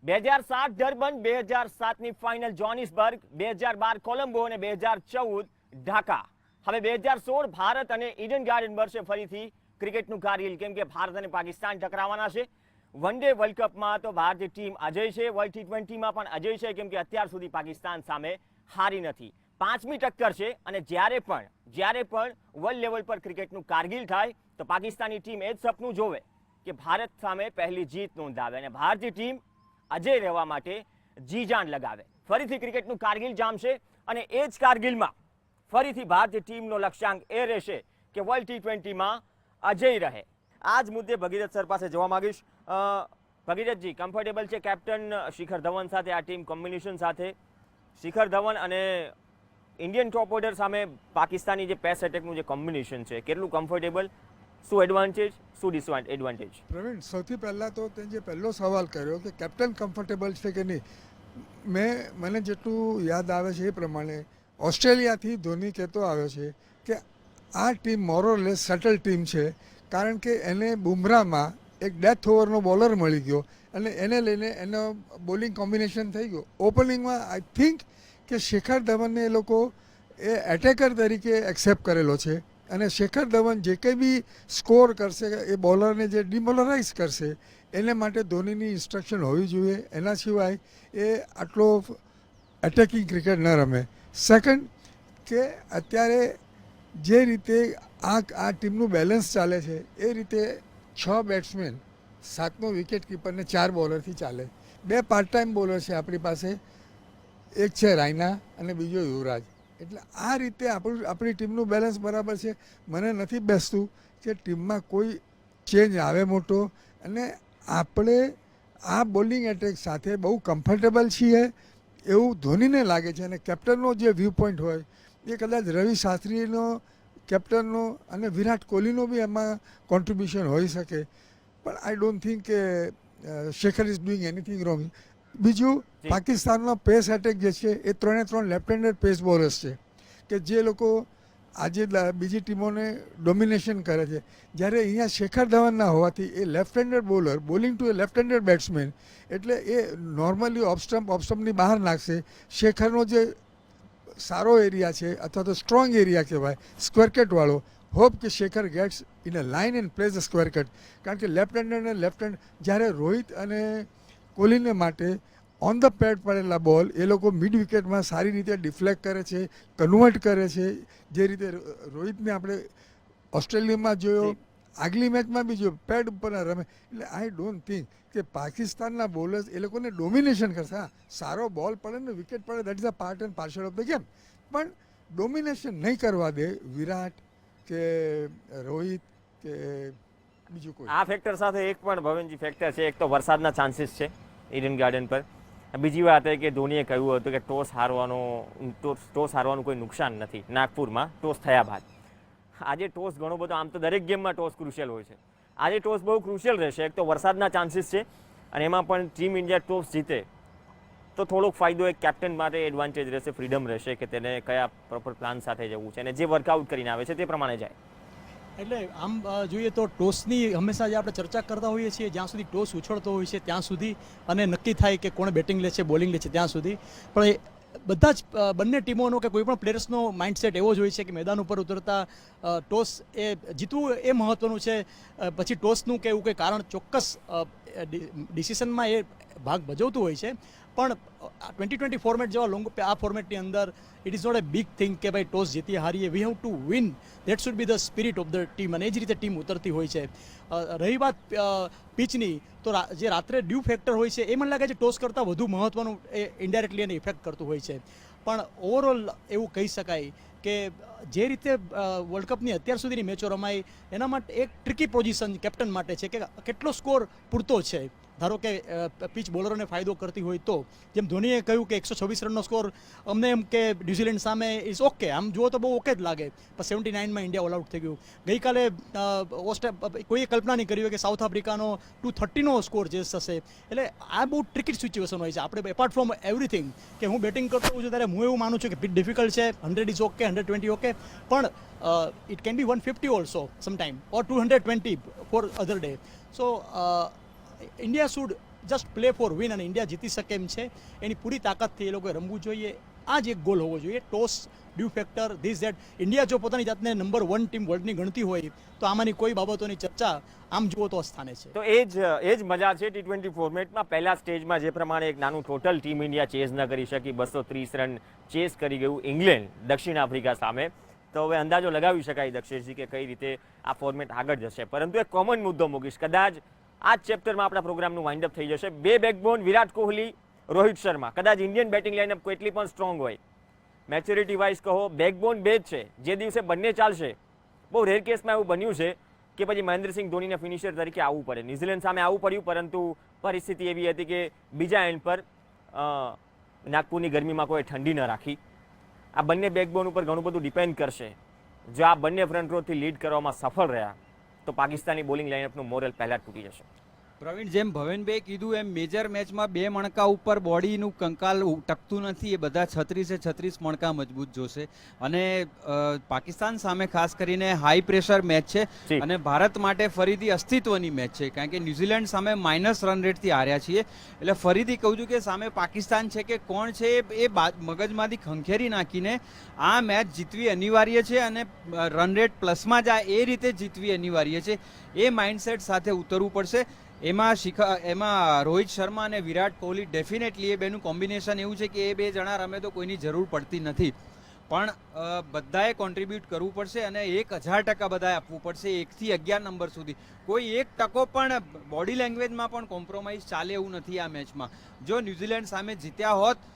બે 2007 ડર્બન, 2007ની ફાઇનલ જોહાનિસબર્ગ, 2012 કોલંબો અને 2014 ઢાકા. હવે 2016 ભારત અને ઈડન ગાર્ડન વર્ષે ફરીથી ક્રિકેટનું કાર્યલ, કેમ કે ભારત અને પાકિસ્તાન ટકરાવાના છે. વન ડે વર્લ્ડ કપમાં તો ભારતીય ટીમ અજય છે, વર્લ્ડ T20માં પણ અજય છે, કેમ કે અત્યાર સુધી પાકિસ્તાન સામે હારી નથી. 5મી ટક્કર છે અને જ્યારે પણ વર્લ્ડ લેવલ પર ક્રિકેટનું કારગિલ થાય તો પાકિસ્તાની ટીમ એ જ સપનું જોવે કે ભારત સામે પહેલી જીત નોંધાવે અને ભારતીય ટીમ અજય રહેવા માટે જીજાન લગાવે. ફરીથી ક્રિકેટનું કારગિલ જામશે અને એ જ કારગિલમાં ફરીથી ભારતીય ટીમનો લક્ષ્યાંક એ રહેશે કે વર્લ્ડ T20માં અજય રહે. આ જ મુદ્દે ભગીરથ સર પાસે જવા માંગીશ. ભગીરથજી, કમ્ફર્ટેબલ છે કેપ્ટન શિખર ધવન સાથે, આ ટીમ કોમ્બિનેશન સાથે? શિખર ધવન અને ઇન્ડિયન ટોપ ઓર્ડર સામે પાકિસ્તાની જે પેસ એટેકનું જે કોમ્બિનેશન છે, કેટલું કમ્ફર્ટેબલ? શું એડવાન્ટેજ, શું ડિસએડવાન્ટેજ? પ્રવીણ, સૌથી પહેલાં તો તે જે પહેલો સવાલ કર્યો કે કેપ્ટન કમ્ફર્ટેબલ છે કે નહીં, મને જેટલું યાદ આવે છે એ પ્રમાણે ઓસ્ટ્રેલિયાથી ધોની કહેતો આવ્યો છે કે આ ટીમ મોરલેસ સેટલ ટીમ છે, કારણ કે એને બુમરાહમાં એક ડેથ ઓવરનો બોલર મળી ગયો અને એને લઈને એનો બોલિંગ કોમ્બિનેશન થઈ ગયો. ઓપનિંગમાં આઈ થિંક કે શિખર ધવનને એ લોકો એ એટેકર તરીકે એક્સેપ્ટ કરેલો છે અને શિખર ધવન જે કંઈ બી સ્કોર કરશે એ બોલરને જે ડિમોલરાઇઝ કરશે એને માટે ધોનીની ઇન્સ્ટ્રક્શન હોવી જોઈએ. એના સિવાય એ આટલો એટેકિંગ ક્રિકેટ ન રમે. સેકન્ડ કે અત્યારે જે રીતે આ ટીમનું બેલેન્સ ચાલે છે એ રીતે 6 બેટ્સમેન, 7મો વિકેટ કીપરને 4 બોલરથી ચાલે. 2 પાર્ટ ટાઈમ બોલર છે આપણી પાસે, એક છે રાયના અને બીજો યુવરાજ. એટલે આ રીતે આપણી ટીમનું બેલેન્સ બરાબર છે. મને નથી બેસતું કે ટીમમાં કોઈ ચેન્જ આવે મોટો, અને આપણે આ બોલિંગ એટેક સાથે બહુ કમ્ફર્ટેબલ છીએ એવું ધોનીને લાગે છે. અને કેપ્ટનનો જે વ્યૂ પોઈન્ટ હોય એ કદાચ રવિ શાસ્ત્રીનો, કેપ્ટનનો અને વિરાટ કોહલીનો બી એમાં કોન્ટ્રીબ્યુશન હોઈ શકે. પણ આઈ ડોન્ટ થિંક કે Shekhar is doing anything wrong. બીજું, પાકિસ્તાનનો પેસ એટેક જે છે એ 3 લેફ્ટ હેન્ડેડ પેસ બોલર્સ છે કે જે લોકો આજે બીજી ટીમોને ડોમિનેશન કરે છે. જ્યારે અહીંયા શેખર ધવન ના હોવાથી a left handed bowler bowling to a left handed batsman, એટલે એ નોર્મલી ઓફ સ્ટમ્પની બહાર નાખશે. શેખરનો જે સારો એરિયા છે અથવા તો સ્ટ્રોંગ એરિયા કહેવાય સ્ક્વેર કટવાળો. હોપ કે Shekhar gets in a line and place a square cut. કારણ કે લેફ્ટ હેન્ડ અને લેફ્ટ હેન્ડ જ્યારે રોહિત અને કોહલીને માટે ઓન ધ પેડ પડેલા બોલ એ લોકો મિડ વિકેટમાં સારી રીતે ડિફ્લેક્ટ કરે છે, કન્વર્ટ કરે છે. જે રીતે રોહિતને આપણે ઓસ્ટ્રેલિયામાં જોયો, આગલી મેચમાં બી જોયો, પેડ ઉપર રમે. એટલે આઈ ડોન્ટ થિંક કે પાકિસ્તાનના બોલર્સ એ લોકોને ડોમિનેશન કરશે. હા, સારો બોલ પડે ને વિકેટ પડે, that is a part and parcel of the game. પણ ડોમિનેશન નહીં કરવા દે વિરાટ કે રોહિત કે બીજું કોઈ. આ ફેક્ટર સાથે એક પણ ભવનજી ફેક્ટર છે. એક તો વરસાદના ચાન્સીસ છે ઈડન ગાર્ડન પર. બીજી વાત એ કે ધોનીએ કહ્યું હતું કે ટોસ હારવાનું કોઈ નુકસાન નથી નાગપુરમાં ટોસ થયા બાદ. આજે ટોસ ઘણો બધો, આમ તો દરેક ગેમમાં ટોસ ક્રુશિયલ હોય છે, આજે ટોસ બહુ ક્રુશિયલ રહેશે. એક તો વરસાદના ચાન્સીસ છે અને એમાં પણ ટીમ ઇન્ડિયા ટોસ જીતે તો થોડોક ફાયદો એક કેપ્ટન માટે એડવાન્ટેજ રહેશે, ફ્રીડમ રહેશે કે તેને કયા પ્રોપર પ્લાન સાથે જવું છે અને જે વર્કઆઉટ કરીને આવે છે તે પ્રમાણે જાય. એટલે આમ જોઈએ તો ટોસની હંમેશા જે આપણે ચર્ચા કરતા હોઈએ છીએ, જ્યાં સુધી ટોસ ઉછળતો હોય છે ત્યાં સુધી અને નક્કી થાય કે કોણ બેટિંગ લે છે બોલિંગ લે છે ત્યાં સુધી. પણ એ બધા જ બંને ટીમોનો કે કોઈ પણ પ્લેયર્સનો માઇન્ડસેટ એવો જ હોય છે કે મેદાન ઉપર ઉતરતા ટોસ એ જીતવું એ મહત્ત્વનું છે. પછી ટોસનું કે એવું કંઈ કારણ ચોક્કસ ડિસિઝનમાં એ ભાગ ભજવતું હોય છે. પણ 2020 ફોર્મેટ જેવા આ ફોર્મેટની અંદર it is not a big thing કે ભાઈ ટોસ જીતીએ હારીએ, we have to win. That should be the spirit of the team અને એ જ રીતે ટીમ ઉતરતી હોય છે. રહી વાત પિચની, તો જે રાત્રે ડ્યુ ફેક્ટર હોય છે એ મને લાગે છે ટોસ કરતાં વધુ મહત્ત્વનું એ ઇન્ડાયરેક્ટલી એને ઇફેક્ટ કરતું હોય છે. પણ ઓવરઓલ એવું કહી શકાય કે જે રીતે વર્લ્ડ કપની અત્યાર સુધીની મેચો રમાઈ એના માટે એક ટ્રિકી પોઝિશન કેપ્ટન માટે છે કે કેટલો સ્કોર પૂરતો છે. ધારો કે પિચ બોલરોને ફાયદો કરતી હોય તો જેમ ધોનીએ કહ્યું કે 126 રનનો સ્કોર અમને એમ કે ન્યૂઝીલેન્ડ સામે ઇઝ ઓકે, આમ જુઓ તો બહુ ઓકે જ લાગે. પણ 79માં ઇન્ડિયા ઓલ આઉટ થઈ ગયું. ગઈકાલે કોઈએ કલ્પના નહીં કરી હોય કે સાઉથ આફ્રિકાનો 230નો સ્કોર જે થશે. એટલે આ બહુ ટ્રિકી સિચ્યુએશન હોય છે. આપણે એપાર્ટ ફ્રોમ એવરીથિંગ કે હું બેટિંગ કરતો હોઉં છું ત્યારે હું એવું માનું છું કે બિટ ડિફિકલ્ટ છે, 100 ઇઝ ઓકે, 120 ઓકે, પણ it can be 150 also sometime or 220 for other day. So India should just play for win અને ઇન્ડિયા જીતી શકે એમ છે. એની પૂરી તાકાતથી એ લોકોએ રમવું જોઈએ. આ જ એક ગોલ હોવો જોઈએ. Toss, dew factor, this that. India જો પોતાની જાતને નંબર 1 ટીમ વર્લ્ડની ગણતી હોય તો આમાંની કોઈ બાબતોની ચર્ચા આમ જુઓ તો અસ્થાને છે. તો એ જ મજા છે T20 ફોર્મેટમાં. પહેલા સ્ટેજમાં જે પ્રમાણે એક નાનું ટોટલ ટીમ ઇન્ડિયા ચેઝ ન કરી શકી, 230 રન ચેઝ કરી ગયું ઇંગ્લેન્ડ દક્ષિણ આફ્રિકા સામે. તો હવે અંદાજો લગાવી શકાય દક્ષેશજી કે કઈ રીતે આ ફોર્મેટ આગળ જશે. પરંતુ એક કોમન મુદ્દો મૂકીશ, કદાચ આ જ ચેપ્ટરમાં આપણા પ્રોગ્રામનું વાઇન્ડ અપ થઈ જશે. બે બેકબોન વિરાટ કોહલી, રોહિત શર્મા. કદાચ ઇન્ડિયન બેટિંગ લાઇનઅપ કેટલી પણ સ્ટ્રોંગ હોય, મેચ્યોરિટી વાઇઝ કહો, બેકબોન બે જ છે. જે દિવસે બંને ચાલશે, બહુ રેર કેસમાં એવું બન્યું છે કે પછી મહેન્દ્રસિંહ ધોનીને ફિનિશર તરીકે આવવું પડે. ન્યૂઝીલેન્ડ સામે આવવું પડ્યું, પરંતુ પરિસ્થિતિ એવી હતી કે બીજા એન્ડ પર નાગપુરની ગરમીમાં કોઈ ઠંડી ન રાખી. આ બંને બેકબોન ઉપર ઘણું બધું ડિપેન્ડ કરશે. જો આ બંને ફ્રન્ટ રોથી લીડ કરવામાં સફળ રહ્યા તો પાકિસ્તાની બોલિંગ લાઇનઅપનું મોરલ પહેલા જ તૂટી જશે. પ્રવીણ, જેમ ભવેનભાઈ કીધું એમ મેજર મેચમાં બે મણકા ઉપર બોડીનું કંકાલ ટકતું નથી. એ બધા 36 મણકા મજબૂત જોશે. અને પાકિસ્તાન સામે ખાસ કરીને હાઈ પ્રેશર મેચ છે અને ભારત માટે ફરીથી અસ્તિત્વની મેચ છે. કારણ કે ન્યૂઝીલેન્ડ સામે માઇનસ રન રેટથી હાર્યા છીએ. એટલે ફરીથી કહું છું કે સામે પાકિસ્તાન છે કે કોણ છે એ મગજમાંથી ખંખેરી નાખીને આ મેચ જીતવી અનિવાર્ય છે અને રન રેટ પ્લસમાં જાય એ રીતે જીતવી અનિવાર્ય છે. એ માઇન્ડસેટ સાથે ઉતરવું પડશે. એમાં રોહિત શર્મા અને વિરાટ કોહલી ડેફિનેટલી એ બેનું કોમ્બિનેશન એવું છે કે એ બે જણા રમે તો કોઈની જરૂર પડતી નથી. પણ બધાએ કોન્ટ્રીબ્યુટ કરવું પડશે અને 1000% બધાએ આપવું પડશે 1 થી 11 નંબર સુધી. કોઈ 1% પણ બોડી લેંગ્વેજમાં પણ કોમ્પ્રોમાઇઝ ચાલે એવું નથી આ મેચમાં. જો ન્યૂઝીલેન્ડ સામે જીત્યા હોત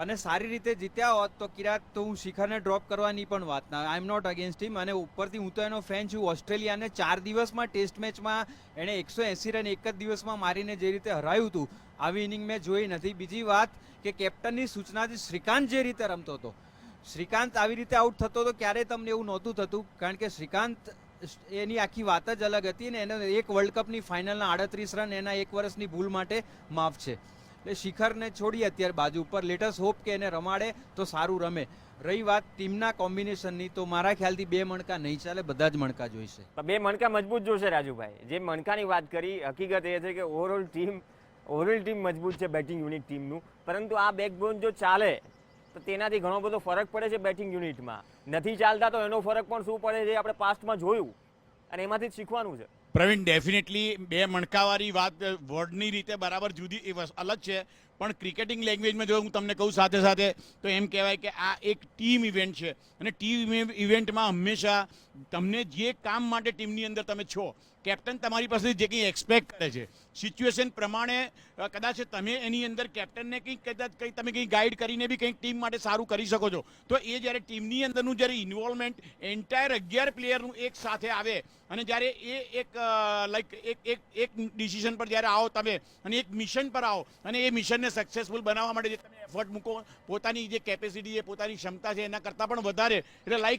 અને સારી રીતે જીત્યા હોત તો કિરાત તો હું શિખરને ડ્રોપ કરવાની પણ વાત ના. આઈ એમ નોટ અગેન્સ્ટ હિમ. અને ઉપરથી હું તો એનો ફેન છું. ઓસ્ટ્રેલિયાને 4 દિવસમાં ટેસ્ટ મેચમાં એણે 180 રન એક જ દિવસમાં મારીને જે રીતે હરાયું હતું, આવી ઇનિંગ મેં જોઈ નથી. બીજી વાત કે કેપ્ટનની સૂચનાથી શ્રીકાંત જે રીતે રમતો હતો, શ્રીકાંત આવી રીતે આઉટ થતો હતો, ક્યારેય તમને એવું નહોતું થતું. કારણ કે શ્રીકાંત એની આખી વાત જ અલગ હતી ને એને એક વર્લ્ડ કપની ફાઇનલના 38 રન એના 1 વર્ષની ભૂલ માટે માફ છે. એટલે શિખરને છોડી અત્યારે બાજુ ઉપર. લેટસ હોપ કે એને રમાડે તો સારું રમે. રહી વાત ટીમના કોમ્બિનેશનની, તો મારા ખ્યાલથી 2 મણકા નહીં ચાલે, બધા જ મણકા જોઈશે. 2 મણકા મજબૂત જોશે રાજુભાઈ. જે મણકાની વાત કરી, હકીકત એ છે કે ઓવરઓલ ટીમ મજબૂત છે બેટિંગ યુનિટ ટીમનું. પરંતુ આ બેકબોન જો ચાલે તો તેનાથી ઘણો બધો ફરક પડે છે બેટિંગ યુનિટમાં. નથી ચાલતા તો એનો ફરક પણ શું પડે છે આપણે પાસ્ટમાં જોયું અને એમાંથી જ શીખવાનું છે. પ્રવીણ, ડેફિનેટલી બે મણકાવાળી વાત વર્ડની રીતે બરાબર જુદી એ અલગ છે, પણ ક્રિકેટિંગ લેંગ્વેજમાં જો હું તમને કહું સાથે સાથે તો એમ કહેવાય કે આ એક ટીમ ઇવેન્ટ છે અને ટીમ ઇવેન્ટમાં હંમેશા તમને જે કામ માટે ટીમની અંદર તમે છો, કેપ્ટન તમારી પાસે જે કંઈ એક્સપેક્ટ કરે છે સિચ્યુએશન પ્રમાણે કદાચ તમે એની અંદર કેપ્ટનને કદાચ તમે કંઈ ગાઈડ કરીને બી કંઈક ટીમ માટે સારું કરી શકો છો. તો એ જ્યારે ટીમની અંદરનું જ્યારે ઇન્વોલ્વમેન્ટ એન્ટાયર 11 પ્લેયરનું એક સાથે આવે અને જ્યારે એ એક ડિસિઝન પર જ્યારે આવો તમે અને એક મિશન પર આવો અને એ મિશનને સક્સેસફુલ બનાવવા માટે જે તમે એફર્ટ મૂકો, પોતાની જે કેપેસિટી છે, પોતાની ક્ષમતા છે એના કરતાં પણ વધારે, એટલે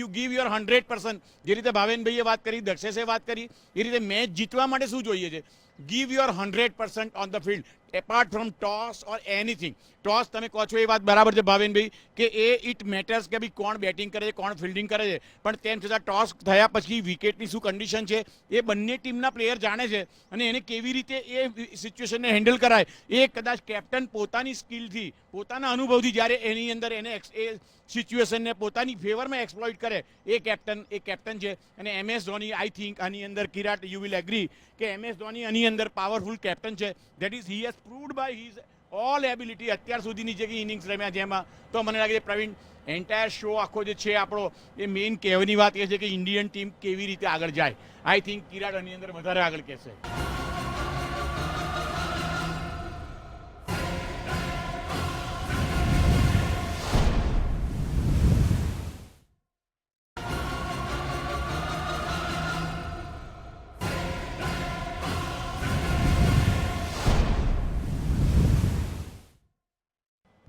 યુ ગીવ યોર 100%. જે રીતે ભાવેનભાઈએ વાત કરી, દક્ષેશે વાત કરી, એ રીતે મેચ જીતવા માટે શું જોઈએ છે? Give your 100% on the field, apart from toss or anything. Toss તમે કહો છો એ વાત બરાબર છે ભાવેનભાઈ કે ઇટ મેટર્સ કે ભાઈ કોણ બેટિંગ કરે છે, કોણ ફિલ્ડિંગ કરે છે, પણ તેમ છતાં ટોસ થયા પછી વિકેટની શું કન્ડિશન છે એ બંને ટીમના પ્લેયર જાણે છે અને એને કેવી રીતે એ સિચ્યુએશનને હેન્ડલ કરાય એ કદાચ કેપ્ટન પોતાની સ્કિલથી, પોતાના અનુભવથી જ્યારે એની અંદર એને એ સિચ્યુએશનને પોતાની ફેવરમાં એક્સપ્લોઇટ કરે એ કેપ્ટન છે. અને MS ધોની, આઈ થિંક આની અંદર કિરાટ યુ વિલ એગ્રી કે MS ધોની આની અંદર પાવરફુલ કેપ્ટન છે. That is he has proved by his all ability અત્યાર સુધીની જે ઇનિંગ્સ રમ્યા જેમાં. તો મને લાગે છે પ્રવીણ, એન્ટાયર શો આખો જે છે આપણો એ મેઇન કહેવાની વાત એ છે કે ઇન્ડિયન ટીમ કેવી રીતે આગળ જાય. આઈ થિંક કિરાટ આની અંદર વધારે આગળ કહેશે.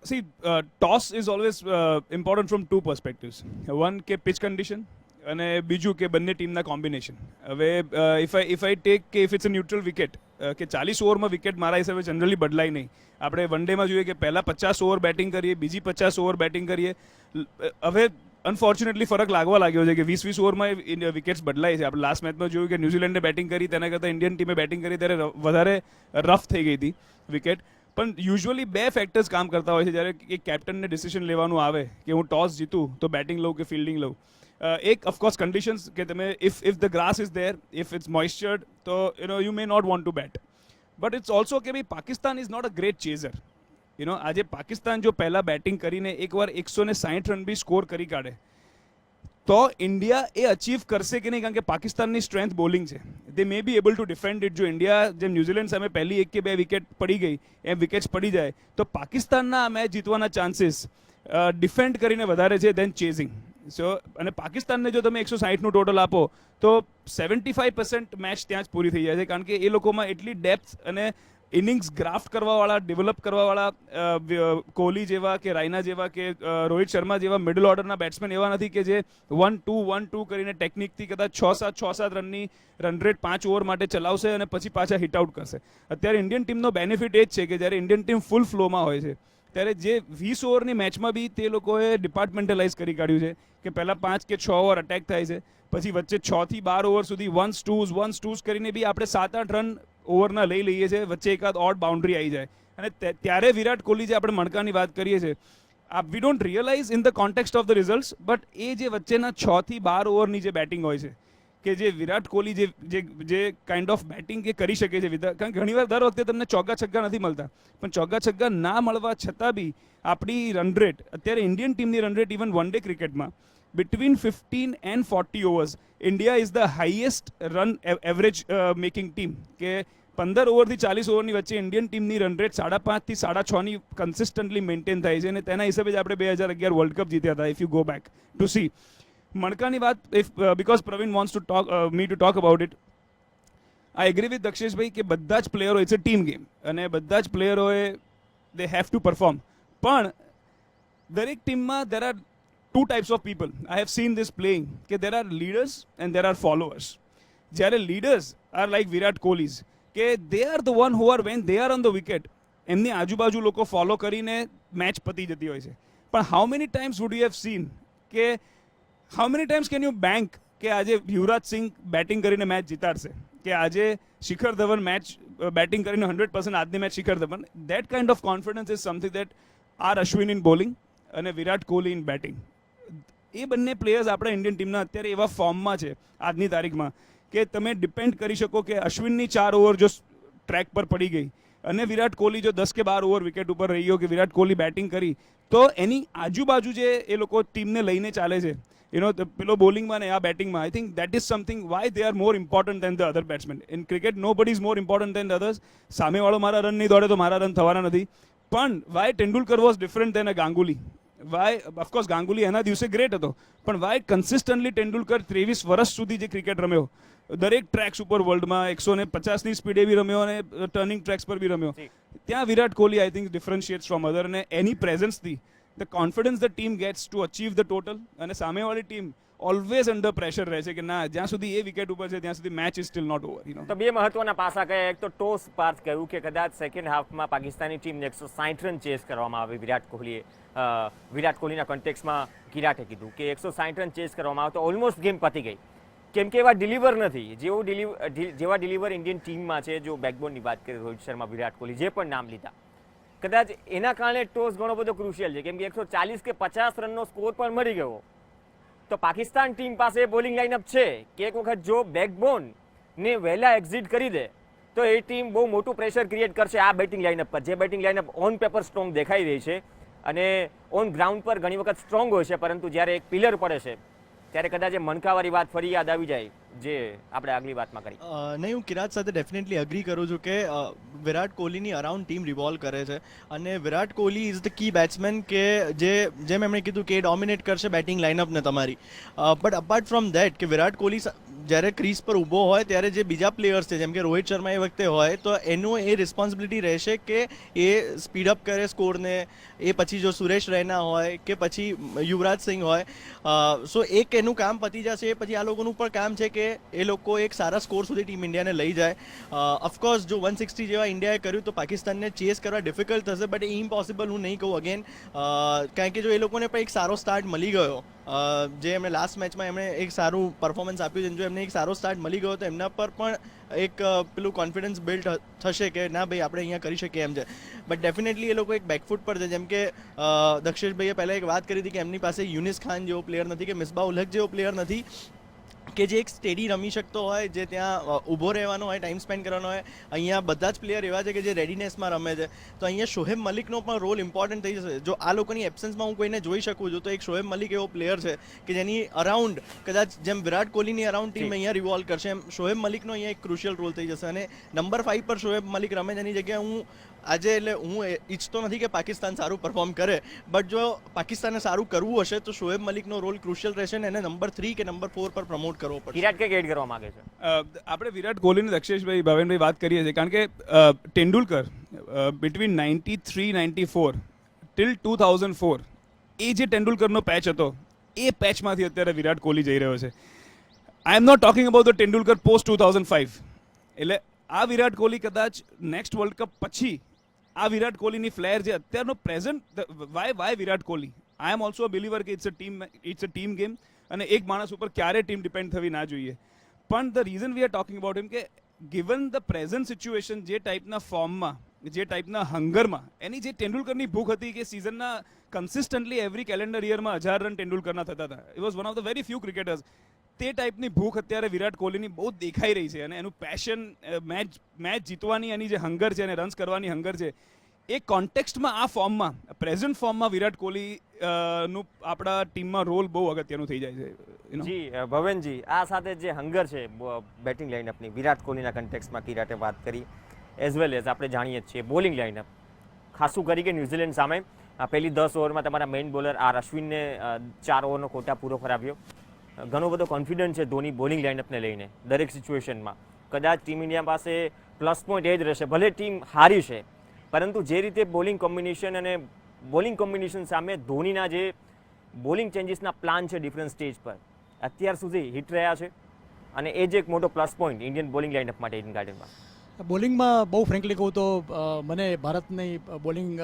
See, toss is always important from two perspectives. One કે pitch condition અને બીજું કે બંને ટીમના કોમ્બિનેશન. હવે if I take કે if it's a neutral wicket કે 40 ઓવરમાં વિકેટ મારા હિસાબે જનરલી બદલાય નહીં. આપણે વન ડેમાં જોઈએ કે પહેલા 50 ઓવર બેટિંગ કરીએ, બીજી 50 ઓવર બેટિંગ કરીએ. હવે અનફોર્ચ્યુનેટલી ફરક લાગવા લાગ્યો છે કે 20-20 ઓવરમાં વિકેટ્સ બદલાય છે. આપણે લાસ્ટ મેચમાં જોયું કે ન્યુઝીલેન્ડે બેટિંગ કરી તેના કરતાં ઇન્ડિયન ટીમે બેટિંગ કરી ત્યારે વધારે રફ થઈ ગઈ હતી વિકેટ. પણ યુઝ્યુઅલી બે ફેક્ટર્સ કામ કરતા હોય છે જ્યારે એક કેપ્ટનને ડિસિઝન લેવાનું આવે કે હું ટોસ જીતું તો બેટિંગ લઉં કે ફિલ્ડિંગ લઉં. એક ઓફકોર્સ કન્ડિશન્સ કે તમે if the grass is there, if it's moistured, તો you may not want to bat. But it's also કે ભાઈ Pakistan is not a great chaser. આજે પાકિસ્તાન જો પહેલાં બેટિંગ કરીને એકવાર 160 રન બી સ્કોર કરી કાઢે તો ઇન્ડિયા એ અચીવ કરશે કે નહીં, કારણ કે પાકિસ્તાનની સ્ટ્રેન્થ બોલિંગ છે. They may be able to defend it. જો ઇન્ડિયા જેમ ન્યુઝીલેન્ડ સામે પહેલી 1 કે 2 વિકેટ પડી ગઈ એમ વિકેટ્સ પડી જાય તો પાકિસ્તાનના આ મેચ જીતવાના ચાન્સીસ ડિફેન્ડ કરીને વધારે છે દેન ચેઝિંગ. સો અને પાકિસ્તાનને જો તમે 160નું ટોટલ આપો તો 75% મેચ ત્યાં જ પૂરી થઈ જાય છે, કારણ કે એ લોકોમાં એટલી ડેપ્થ અને ઇનિંગ્સ ગ્રાફ્ટ કરવાવાળા, ડેવલપ કરવાવાળા કોહલી જેવા કે રાયના જેવા કે રોહિત શર્મા જેવા મિડલ ઓર્ડરના બેટ્સમેન એવા નથી કે જે 1-2 કરીને ટેકનિકથી કદાચ 6-7 રનની રન રેટ 5 ઓવર માટે ચલાવશે અને પછી પાછા હિટ આઉટ કરશે. અત્યારે ઇન્ડિયન ટીમનો બેનિફિટ એ જ છે કે જ્યારે ઇન્ડિયન ટીમ ફૂલ ફ્લોમાં હોય છે ત્યારે જે 20 ઓવરની મેચમાં બી તે લોકોએ ડિપાર્ટમેન્ટલાઇઝ કરી કાઢ્યું છે કે પહેલાં 5 કે 6 ઓવર અટેક થાય છે, પછી વચ્ચે 6 થી 12 ઓવર સુધી વન સ્ટૂઝ કરીને બી આપણે 7-8 રન ઓવરના લઈ લઈએ છીએ, વચ્ચે એકાદ ઓડ બાઉન્ડ્રી આવી જાય. અને ત્યારે વિરાટ કોહલી જે આપણે મણકાની વાત કરીએ છીએ, we don't realize in the context of the results, but એ જે વચ્ચેના 6 થી 12 ઓવરની જે બેટિંગ હોય છે કે જે વિરાટ કોહલી જે કાઇન્ડ ઓફ બેટિંગ એ કરી શકે છે, કારણ કે ઘણીવાર દર વખતે તમને ચોગ્ગા છગ્ગા નથી મળતા, પણ ચોગ્ગા છગ્ગા ના મળવા છતાં બી આપણી રન રેટ, અત્યારે ઇન્ડિયન ટીમની run rate even one day ક્રિકેટમાં between 15 and 40 overs, India is the highest run average making team. કે 15 ઓવરથી 40 ઓવરની વચ્ચે ઇન્ડિયન ટીમની રન રેટ 5.5 થી 6.5ની કન્સિસ્ટન્ટલી મેન્ટેન થાય છે અને તેના હિસાબે જ આપણે 2011 વર્લ્ડ કપ જીત્યા હતા. If you go back to see મણકાની વાત, because Praveen wants to talk me to talk about it, I agree with દક્ષેશભાઈ કે બધા જ પ્લેયરો, ઇટ્સ અ ટીમ ગેમ અને બધા જ પ્લેયરોએ દે હેવ ટુ પરફોર્મ. પણ દરેક ટીમમાં there are two types of people. I have seen this playing. કે there are leaders and there are followers. જ્યારે leaders are like Virat Kohli's, કે they are the one who are, when they are on the wicket, એમની આજુબાજુ લોકો follow કરીને match પતી જતી હોય છે. પણ how many times would you have seen કે how many times can you bank કે આજે યુવરાજ સિંહ બેટિંગ કરીને મેચ જીતાડશે, કે આજે શિખર ધવન મેચ બેટિંગ કરીને 100% આજની match Shikhar Dhawan. That kind of confidence is something that R. Ashwin in bowling અને વિરાટ કોહલી ઇન બેટિંગ, એ બંને પ્લેયર્સ આપણા ઇન્ડિયન ટીમના અત્યારે એવા ફોર્મમાં છે આજની તારીખમાં કે તમે ડિપેન્ડ કરી શકો કે અશ્વિનની 4 ઓવર જો ટ્રેક પર પડી ગઈ અને વિરાટ કોહલી જો 10 કે 12 ઓવર વિકેટ ઉપર રહી ગયો કે વિરાટ કોહલી બેટિંગ કરી તો એની આજુબાજુ જે એ લોકો ટીમને લઈને ચાલે છે પેલો બોલિંગમાં ને આ બેટિંગમાં, I think that is something why they are more important than the other batsman. In cricket nobody is more important than the others. સામેવાળો મારા રન નહીં દોડે તો મારા રન થવાના નથી. પણ why Tendulkar was different than a Ganguly. Why of course Ganguly એના દિવસે ગ્રેટ હતો, પણ વાય કન્સિસ્ટન્ટલી તેંડુલકર 23 વર્ષ સુધી જે ક્રિકેટ રમ્યો, દરેક ટ્રેક્સ ઉપર વર્લ્ડમાં 150ની સ્પીડે બી રમ્યો અને ટર્નિંગ ટ્રેક્સ પર બી રમ્યો, ત્યાં Virat Kohli I think differentiates from other. અને એની પ્રેઝન્સથી the confidence the team gets to achieve the total, અને સામેવાળી ટીમ ઓલવેઝ અંડર પ્રેશર રહે છે કે ના, જ્યાં સુધી એ વિકેટ ઉપર છે ત્યાં સુધી match is still not over. તો બે મહત્વના પાસા કયા, એક તો ટોસ પાર્થ કહ્યું કે કદાચ સેકન્ડ હાફમાં પાકિસ્તાની ટીમને 160 રન ચેસ કરવામાં આવે. વિરાટ કોહલીના કોન્ટેક્સમાં કિરાટે કીધું કે 160 રન ચેસ કરવામાં આવે તો ઓલમોસ્ટ ગેમ પતી ગઈ, કેમ કે એવા ડિલિવર નથી જેવા ડિલિવર ઇન્ડિયન ટીમમાં છે. જો બેકબોનની વાત કરીએ, રોહિત શર્મા, વિરાટ કોહલી, જે પણ નામ લીધા, કદાચ એના કારણે ટોસ ઘણો બધો ક્રુશિયલ છે, કેમ કે 140 કે 50 રનનો સ્કોર પણ મળી ગયો. તો પાકિસ્તાન ટીમ પાસે બોલિંગ લાઇનઅપ છે કે એક વખત જો બેકબોન ને વહેલા એક્ઝિટ કરી દે તો એ ટીમ બહુ મોટું પ્રેશર ક્રિએટ કરશે આ બેટિંગ લાઇનઅપ પર, જે batting line-up on paper strong દેખાઈ રહી છે અને ઓન ગ્રાઉન્ડ પર ઘણી વખત સ્ટ્રોંગ હોય છે, પરંતુ જ્યારે એક પિલર પડે છે ત્યારે કદાચ એ મણકાવાળી વાત ફરી યાદ આવી જાય જે આપણે આગલી વાતમાં કરી. નહીં, હું કિરાત સાથે ડેફિનેટલી અગ્રી કરું છું કે વિરાટ કોહલીની અરાઉન્ડ ટીમ રિવોલ્વ કરે છે અને Virat Kohli is the key batsman કે જેમ એમણે કીધું કે ડોમિનેટ કરશે બેટિંગ લાઇનઅપને તમારી. બટ અપાર્ટ ફ્રોમ દેટ કે વિરાટ કોહલી જ્યારે ક્રીઝ પર ઊભો હોય ત્યારે જે બીજા પ્લેયર્સ છે જેમ કે રોહિત શર્મા એ વખતે હોય તો એનું એ રિસ્પોન્સિબિલિટી રહેશે કે એ સ્પીડઅપ કરે સ્કોરને. એ પછી જો સુરેશ રૈના હોય કે પછી યુવરાજ સિંહ હોય, સો એક એનું કામ પતી જશે. પછી આ લોકોનું પણ કામ છે કે એ લોકો એક સારા સ્કોર સુધી ટીમ ઇન્ડિયાને લઈ જાય. ઓફકોર્સ જો 160 જેવા ઇન્ડિયાએ કર્યું તો પાકિસ્તાનને ચેસ કરવા ડિફિકલ્ટ થશે, બટ એ ઇમ્પોસિબલ હું નહીં કહું અગેન, કારણ કે જો એ લોકોને પણ એક સારો સ્ટાર્ટ મળી ગયો, જે એમણે લાસ્ટ મેચમાં એમણે એક સારું પરફોર્મન્સ આપ્યું છે, જો એમને એક સારો સ્ટાર્ટ મળી ગયો તો એમના પર પણ એક પેલું કોન્ફિડન્સ બિલ્ડ થશે કે ના ભાઈ આપણે અહીંયા કરી શકીએ એમ છે. બટ ડેફિનેટલી એ લોકો એક બેકફૂટ પર છે, જેમ કે દક્ષેશભાઈએ પહેલાં એક વાત કરી હતી કે એમની પાસે યુનિસ ખાન જેવો પ્લેયર નથી કે મિસબા ઉલ હક જેવો પ્લેયર નથી કે જે એક સ્ટેડી રમી શકતો હોય, જે ત્યાં ઊભો રહેવાનો હોય, ટાઈમ સ્પેન્ડ કરવાનો હોય. અહીંયા બધા જ પ્લેયર એવા છે કે જે રેડીનેસમાં રમે છે. તો અહીંયા શોએબ મલિકનો પણ રોલ ઇમ્પોર્ટન્ટ થઈ જશે. જો આ લોકોની એબ્સન્સમાં હું કોઈને જોઈ શકું છું તો એક શોએબ મલિક એવો પ્લેયર છે કે જેની અરાઉન્ડ કદાચ જેમ વિરાટ કોહલીની અરાઉન્ડ ટીમ અહીંયા રિવોલ્વ કરશે એમ શોએબ મલિકનો અહીંયા એક ક્રુશિયલ રોલ થઈ જશે. અને નંબર 5 પર શોએબ મલિક રમે જેની જગ્યાએ હું ઈચ્છતો નથી કે પાકિસ્તાન સારું પરફોર્મ કરે, બટ જો પાકિસ્તાને સારું કરવું હશે તો શોએબ મલિકનો રોલ ક્રુશિયલ રહેશે ને એને નંબર 3 કે નંબર 4 પર પ્રમોટ કરવો પડશે. કિરાટ કે એડ કરવા માંગે છે? આપણે વિરાટ કોહલીની દક્ષેશભાઈ, ભાવેનભાઈ વાત કરીએ છીએ કારણ કે તેંડુલકર બિટવીન 93-94 ટિલ 2004 એ જે તેંડુલકરનો પેચ હતો એ પેચમાંથી અત્યારે વિરાટ કોહલી જઈ રહ્યો છે. I am not talking about the Tendulkar post 2005. એટલે આ વિરાટ કોહલી કદાચ નેક્સ્ટ વર્લ્ડ કપ પછી આ વિરાટ કોહલીની ફ્લેર જે અત્યારનો present, why Virat Kohli, I am also a believer કે ઇટ્સ અ ટીમ ગેમ અને એક માણસ ઉપર ક્યારે ટીમ ડિપેન્ડ થવી ના જોઈએ. પણ the reason we are talking about him કે ગિવન ધ પ્રેઝન્ટ સિચ્યુએશન, જે ટાઈપના ફોર્મમાં, જે ટાઈપના હંગરમાં, એની જે તેંડુલકરની ભૂખ હતી કે સિઝનના કન્સિસ્ટન્ટલી એવરી કેલેન્ડર યરમાં 1000 રન તેંડુલકરના થતા હતા. It was one of the very few cricketers. તે ટાઈપની ભૂખ અત્યારે વિરાટ કોહલીની બહુ દેખાઈ રહી છે અને એનું પેશન, મેચ જીતવાની એની જે હંગર છે અને રન્સ કરવાની હંગર છે, એ કોન્ટેક્સ્ટમાં આ ફોર્મમાં, પ્રેઝન્ટ ફોર્મમાં વિરાટ કોહલી નું આપણા ટીમમાં રોલ બહુ અગત્યનું થઈ જાય છે. જી ભવેનજી, આ સાથે જે હંગર છે બેટિંગ લાઇનઅપની, વિરાટ કોહલીના કન્ટેક્સમાં કિરાટે વાત કરી, એઝ વેલ એઝ આપણે જાણીએ જ છીએ બોલિંગ લાઇનઅપ ખાસું કરી કે ન્યૂઝીલેન્ડ સામે પહેલી 10 ઓવરમાં તમારા મેઇન બોલર આર અશ્વિનને 4 ઓવરનો કોટા પૂરો કરાવ્યો. ઘણો બધો કોન્ફિડન્સ છે ધોની બોલિંગ લાઇનઅપને લઈને દરેક સિચ્યુએશનમાં. કદાચ ટીમ ઇન્ડિયા પાસે પ્લસ પોઈન્ટ એ જ રહેશે, ભલે ટીમ હારી છે, પરંતુ જે રીતે બોલિંગ કોમ્બિનેશન અને બોલિંગ કોમ્બિનેશન સામે ધોનીના જે બોલિંગ ચેન્જીસના પ્લાન છે ડિફરન્ટ સ્ટેજ પર અત્યાર સુધી હિટ રહ્યા છે અને એ જ એક મોટો plus point Indian bowling line-up માટે ઇડન ગાર્ડનમાં. બોલિંગમાં બહુ ફ્રેન્કલી કહું તો મને ભારતની બોલિંગ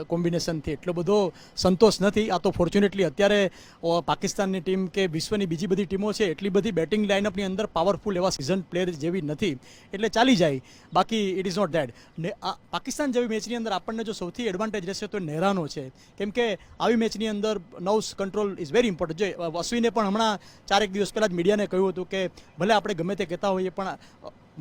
કોમ્બિનેશનથી એટલો બધો સંતોષ નથી. આ તો ફોર્ચ્યુનેટલી અત્યારે પાકિસ્તાનની ટીમ કે વિશ્વની બીજી બધી ટીમો છે એટલી બધી બેટિંગ લાઇનઅપની અંદર પાવરફુલ એવા સિઝન પ્લેયર જેવી નથી, એટલે ચાલી જાય. બાકી it is not that. Pakistan જેવી મેચની અંદર આપણને જો સૌથી એડવાન્ટેજ રહેશે તો નેહરાનો છે, કેમ કે આવી મેચની અંદર nerves control is very important. જો અશ્વિને પણ હમણાં 4 દિવસ પહેલાં જ મીડિયાને કહ્યું હતું કે ભલે આપણે ગમે તે કહેતા હોઈએ પણ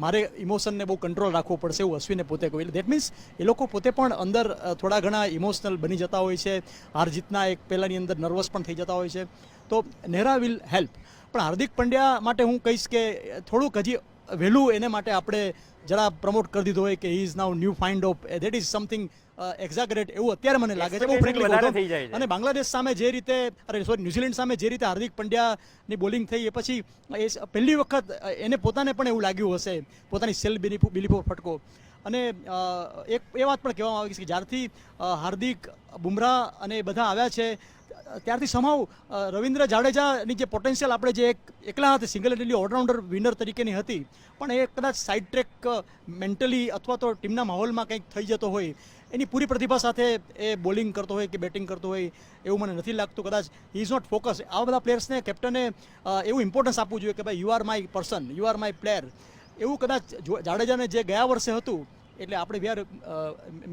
મારે ઇમોશનને બહુ કંટ્રોલ રાખવો પડશે, એવું અશ્વિને પોતે કહ્યું. એટલે દેટ મીન્સ એ લોકો પોતે પણ અંદર થોડા ઘણા ઇમોશનલ બની જતા હોય છે, હાર જીતના એક પહેલાંની અંદર નર્વસ પણ થઈ જતા હોય છે. તો નેહરા વિલ હેલ્પ. પણ હાર્દિક પંડ્યા માટે હું કહીશ કે થોડુંક હજી વહેલું એને માટે આપણે જરા પ્રમોટ કરી દીધો હોય કે he is now new find of, that is something exaggerate એવું અત્યારે મને લાગે છે. બહુ ફ્રેન્કલી વધારે થઈ જાય છે. અને બાંગ્લાદેશ સામે જે રીતે ન્યુઝીલેન્ડ સામે જે રીતે હાર્દિક પંડ્યાની બોલિંગ થઈ એ પછી એ પહેલી વખત એને પોતાને પણ એવું લાગ્યું હશે, પોતાની સેલ્ફ બિલીફો ફટકો. અને એક એ વાત પણ કહેવામાં આવી છે કે જ્યારથી હાર્દિક, બુમરાહ અને એ બધા આવ્યા છે ત્યારથી સમાવ રવિન્દ્ર જાડેજાની જે પોટેન્શિયલ આપણે જે એકલા હાથે સિંગલ હેન્ડલી ઓલરાઉન્ડર વિનર તરીકેની હતી, પણ એ કદાચ સાઇડ ટ્રેક મેન્ટલી અથવા તો ટીમના માહોલમાં કંઈક થઈ જતો હોય, એની પૂરી પ્રતિભા સાથે એ બોલિંગ કરતો હોય કે બેટિંગ કરતો હોય એવું મને નથી લાગતું. કદાચ હી ઇઝ નોટ ફોકસ. આવા બધા પ્લેયર્સને કેપ્ટને એવું ઇમ્પોર્ટન્સ આપવું જોઈએ કે ભાઈ you are my person, you are my player. એવું કદાચ જાડેજાને જે ગયા વર્ષે હતું, એટલે આપણે we are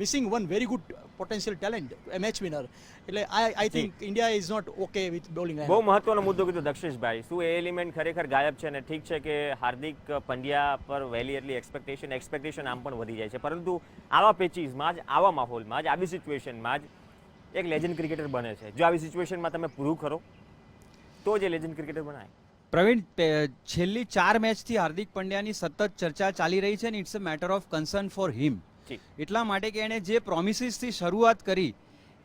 missing one very good potential talent, એ મેચ વિનર. એટલે I think India is not okay with bowling. બહુ મહત્વનો મુદ્દો કીધો દક્ષેશભાઈ. શું એ એલિમેન્ટ ખરેખર ગાયબ છે? અને ઠીક છે કે હાર્દિક પંડ્યા પર વહેલી એટલી એક્સપેક્ટેશન આમ પણ વધી જાય છે, પરંતુ આવા પેચીસમાં જ, આવા માહોલમાં જ, આવી સિચ્યુએશનમાં જ એક લેજન્ડ ક્રિકેટર બને છે. જો આવી સિચ્યુએશનમાં તમે પૂરું કરો તો જ એ લેજન્ડ ક્રિકેટર બનાય. પ્રવીણ, છેલ્લી 4 મેચથી હાર્દિક પંડ્યાની સતત ચર્ચા ચાલી રહી છે ને it's a matter of concern for him. એટલા માટે કે એણે જે પ્રોમિસીસથી શરૂઆત કરી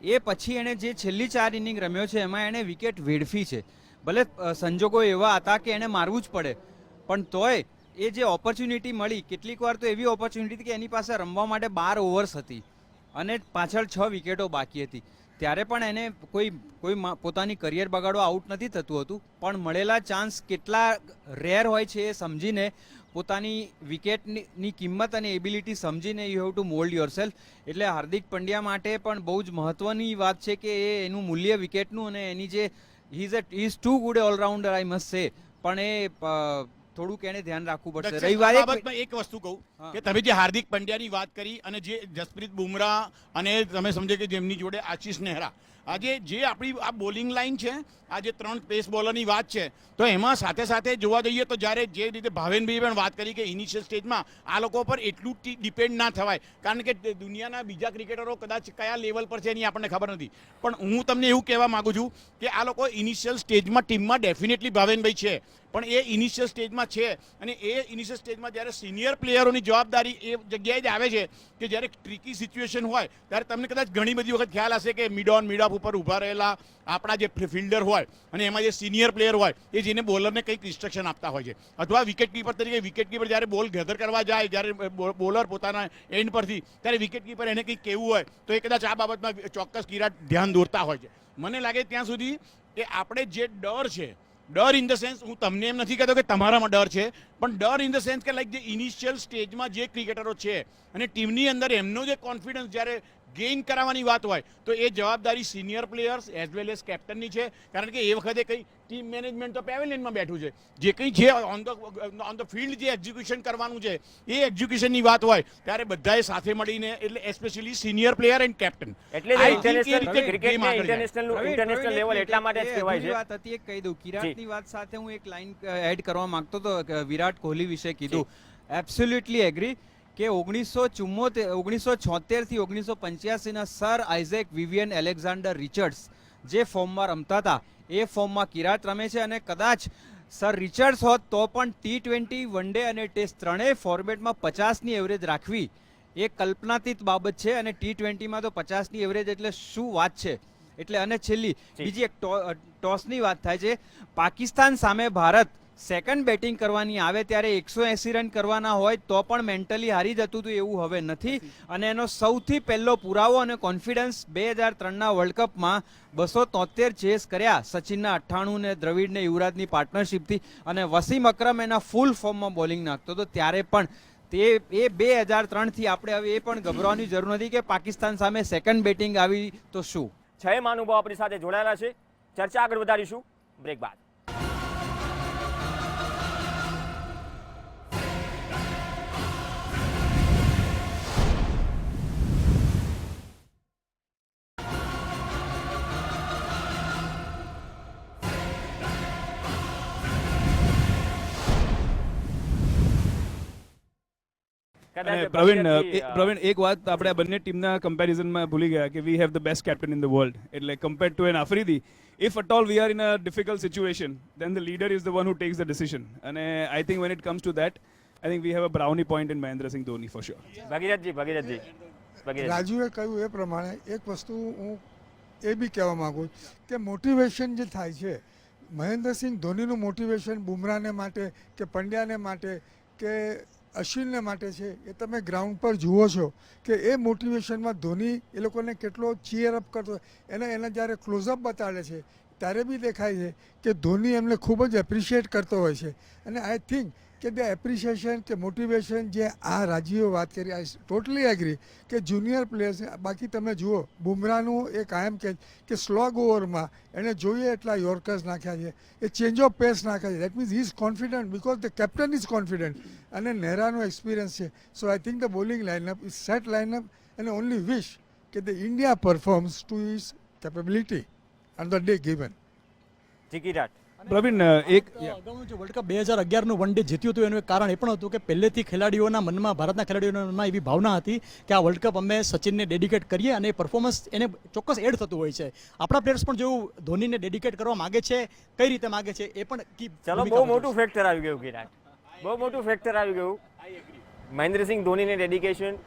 એ પછી એણે જે છેલ્લી 4 ઇનિંગ રમ્યો છે એમાં એણે વિકેટ વેડફી છે. ભલે સંજોગો એવા હતા કે એને મારવું જ પડે, પણ તોય એ જે ઓપોર્ચ્યુનિટી મળી, કેટલીક વાર તો એવી ઓપોર્ચ્યુનિટી કે એની પાસે રમવા માટે 12 ઓવર્સ હતી અને પાછળ 6 વિકેટો બાકી હતી, ત્યારે પણ એને કોઈ પોતાની કરિયર બગાડવા આઉટ નથી થતું હતું. પણ મળેલા ચાન્સ કેટલા રેર હોય છે એ સમજીને, પોતાની વિકેટની કિંમત અને એબિલિટી સમજીને you have two mould yourself. એટલે હાર્દિક પંડ્યા માટે પણ બહુ જ મહત્વની વાત છે કે એનું મૂલ્ય વિકેટનું અને એની જે he is too good allrounder I must say, પણ એ થોડુંક એને ધ્યાન રાખવું પડશે. રવિવારે એક વસ્તુ કહું કે તમે જે હાર્દિક પંડ્યાની વાત કરી અને જે જસપ્રીત બુમરાહ અને તમે સમજે કે જેમની જોડે આશીષ નેહરા, આજે જે આપણી આ બોલિંગ લાઈન છે, આ જે 3 પેસ બોલરની વાત છે, તો એમાં સાથે સાથે જોવા જઈએ તો જ્યારે જે રીતે ભાવેનભાઈએ પણ વાત કરી કે ઇનિશિયલ સ્ટેજમાં આ લોકો પર એટલું ડિપેન્ડ ના થવાય, કારણ કે દુનિયાના બીજા ક્રિકેટરો કદાચ કયા લેવલ પર છે એની આપણને ખબર નથી. પણ હું તમને એવું કહેવા માંગુ છું કે આ લોકો ઇનિશિયલ સ્ટેજમાં ટીમમાં ડેફિનેટલી ભાવેનભાઈ છે, પણ એ ઇનિશિયલ સ્ટેજમાં છે. અને એ ઇનિશિયલ સ્ટેજમાં જ્યારે સિનિયર પ્લેયરોની જવાબદારી એ જગ્યાએ જ આવે છે કે જ્યારે ટ્રિકી સિચ્યુએશન હોય ત્યારે તમને કદાચ ઘણી બધી વખત ખ્યાલ હશે કે મિડ ઓફ ઉપર ઊભા રહેલા આપણા જે ફિલ્ડર હોય અને એમાં જે સિનિયર પ્લેયર હોય એ જેને બોલરને કંઈક ઇન્સ્ટ્રક્શન આપતા હોય છે, અથવા વિકેટકીપર તરીકે વિકેટકીપર જ્યારે બોલ ગેધર કરવા જાય, જ્યારે બોલર પોતાના એન્ડ પરથી, ત્યારે વિકેટકીપર એને કંઈક કહેવું હોય તો એ કદાચ આ બાબતમાં ચોક્કસ કિરાટ ધ્યાન દોરતા હોય છે. મને લાગે ત્યાં સુધી કે આપણે જે ડર છે, ડર ઇન ધ સેન્સ, હું તમને એમ નથી કહેતો કે તમારામાં ડર છે, પણ ડર ઇન ધ સેન્સ કે લાઈક જે ઇનિશિયલ સ્ટેજમાં જે ક્રિકેટરો છે અને ટીમની અંદર એમનો જે કોન્ફિડન્સ જ્યારે ગેઇન કરાવવાની વાત હોય તો એ જવાબદારી senior players as well as કેપ્ટનની છે. કારણ કે એ વખતે કંઈ ટીમ મેનેજમેન્ટ તો પેવેલિયનમાં બેઠું છે, જે કંઈ છે ઓન ધ ફિલ્ડ જે એક્ઝિક્યુશન કરવાનું છે એ એક્ઝિક્યુશનની વાત હોય ત્યારે બધાએ સાથે મળીને, એટલે especially senior player and captain, એટલે ઇન્ટરનેશનલ લેવલ એટલા માટે જ કહેવાય છે. વાત હતી એક કહી દઉં, કિરાટની વાત સાથે હું એક લાઈન એડ કરવા માંગતો હતો. વિરાટ કોહલી વિશે કીધું, એબ્સોલ્યુટલી એગ્રી કે 1976 થી 1985ના sir Isaac Vivian Alexander Richards જે ફોર્મમાં રમતા હતા એ ફોર્મમાં કિરાટ રમે છે. અને કદાચ સર રિચર્ડ્સ હોત તો પણ T20, વન ડે અને ટેસ્ટ ત્રણેય ફોર્મેટમાં 50ની એવરેજ રાખવી એ કલ્પનાતીત બાબત છે. અને T20માં તો 50ની એવરેજ એટલે શું વાત છે. એટલે અને છેલ્લી બીજી એક ટોસની વાત થાય છે. પાકિસ્તાન સામે ભારત સેકન્ડ બેટિંગ કરવાની આવે ત્યારે 180 રન કરવાના હોય તો પણ મેન્ટલી હારી જતું હતું, એવું હવે નથી. અને એનો સૌથી પહેલો પુરાવો અને કોન્ફિડન્સ 2003ના વર્લ્ડ કપમાં 273 ચેસ કર્યા સચિનના 98 ને દ્રવિડ ને યુવરાજની પાર્ટનરશિપથી, અને વસીમ અકરમ એના ફૂલ ફોર્મમાં બોલિંગ નાખતો હતો ત્યારે પણ તે એ 2003 થી આપણે હવે એ પણ ગભરાવાની જરૂર નથી કે પાકિસ્તાન સામે સેકન્ડ બેટિંગ આવી તો શું. 6 મહાનુભાવો આપણી સાથે જોડાયેલા છે. ચર્ચા આગળ વધારીશું બ્રેક બાદ. અને પ્રવીણ એક વાત આપણે આ બંને ટીમના કમ્પેરિઝનમાં ભૂલી ગયા કે we have the best captain in the world. એટલે compared to an Afridi, if at all we are in a difficult situation, then the leader is the one who takes the decision. And I think when it comes to that, I think we have a brownie point in Mahendra Singh Dhoni for sure. ભગીરથજી. રાજુએ કહ્યું એ પ્રમાણે એક વસ્તુ હું એ બી કહેવા માગું કે motivation જે થાય છે, મહેન્દ્રસિંહ ધોનીનું મોટિવેશન બુમરાહને માટે કે પંડ્યાને માટે કે અશ્વિનને માટે છે, એ તમે ગ્રાઉન્ડ પર જુઓ છો કે એ મોટિવેશનમાં ધોની એ લોકોને કેટલો ચીયર અપ કરતો, એને જ્યારે ક્લોઝઅપ બતાડે છે ત્યારે બી દેખાય છે કે ધોની એમને ખૂબ જ એપ્રિશિએટ કરતો હોય છે. અને આઈ થિંક કે ધ એપ્રિશિએશન કે મોટિવેશન જે આ રાજીવે વાત કરી, આઈ ટોટલી એગ્રી કે જુનિયર પ્લેયર્સ, બાકી તમે જુઓ બુમરાહનું એ કાયમ કે સ્લોગ ઓવરમાં એણે જોઈએ એટલા યોર્કર્સ નાખ્યા છે, એ ચેન્જ ઓફ પેસ નાખ્યા છે. That means he is confident because the captain is confident. અને નહેરાનો એક્સપિરિયન્સ છે. So I think the bowling lineup is set lineup અને ઓનલી વિશ કે the India performs to is capability on the day given. Ticket Praveen એક અગાઉનું જે world cup 2011નું one day જીત્યું હતું એનું એક કારણ એ પણ હતું કે પહેલેથી ખેલાડીઓના મનમાં, ભારતના ખેલાડીઓના મનમાં એવી ભાવના હતી કે આ વર્લ્ડ કપ અમે સચિનને ડેડિકેટ કરીએ અને પરફોર્મન્સ એને ચોક્કસ એડ થતું હોય છે. આપણા પ્લેયર્સ પણ જેવું ધોનીને ડેડિકેટ કરવા માગે છે, કઈ રીતે માગે છે એ પણ ચલો, બહુ મોટું ફેક્ટર આવી ગયું કિરાટ, બહુ મોટું ફેક્ટર આવી ગયું. મહેન્દ્રસિંહ ધોનીને ડેડિકેશન,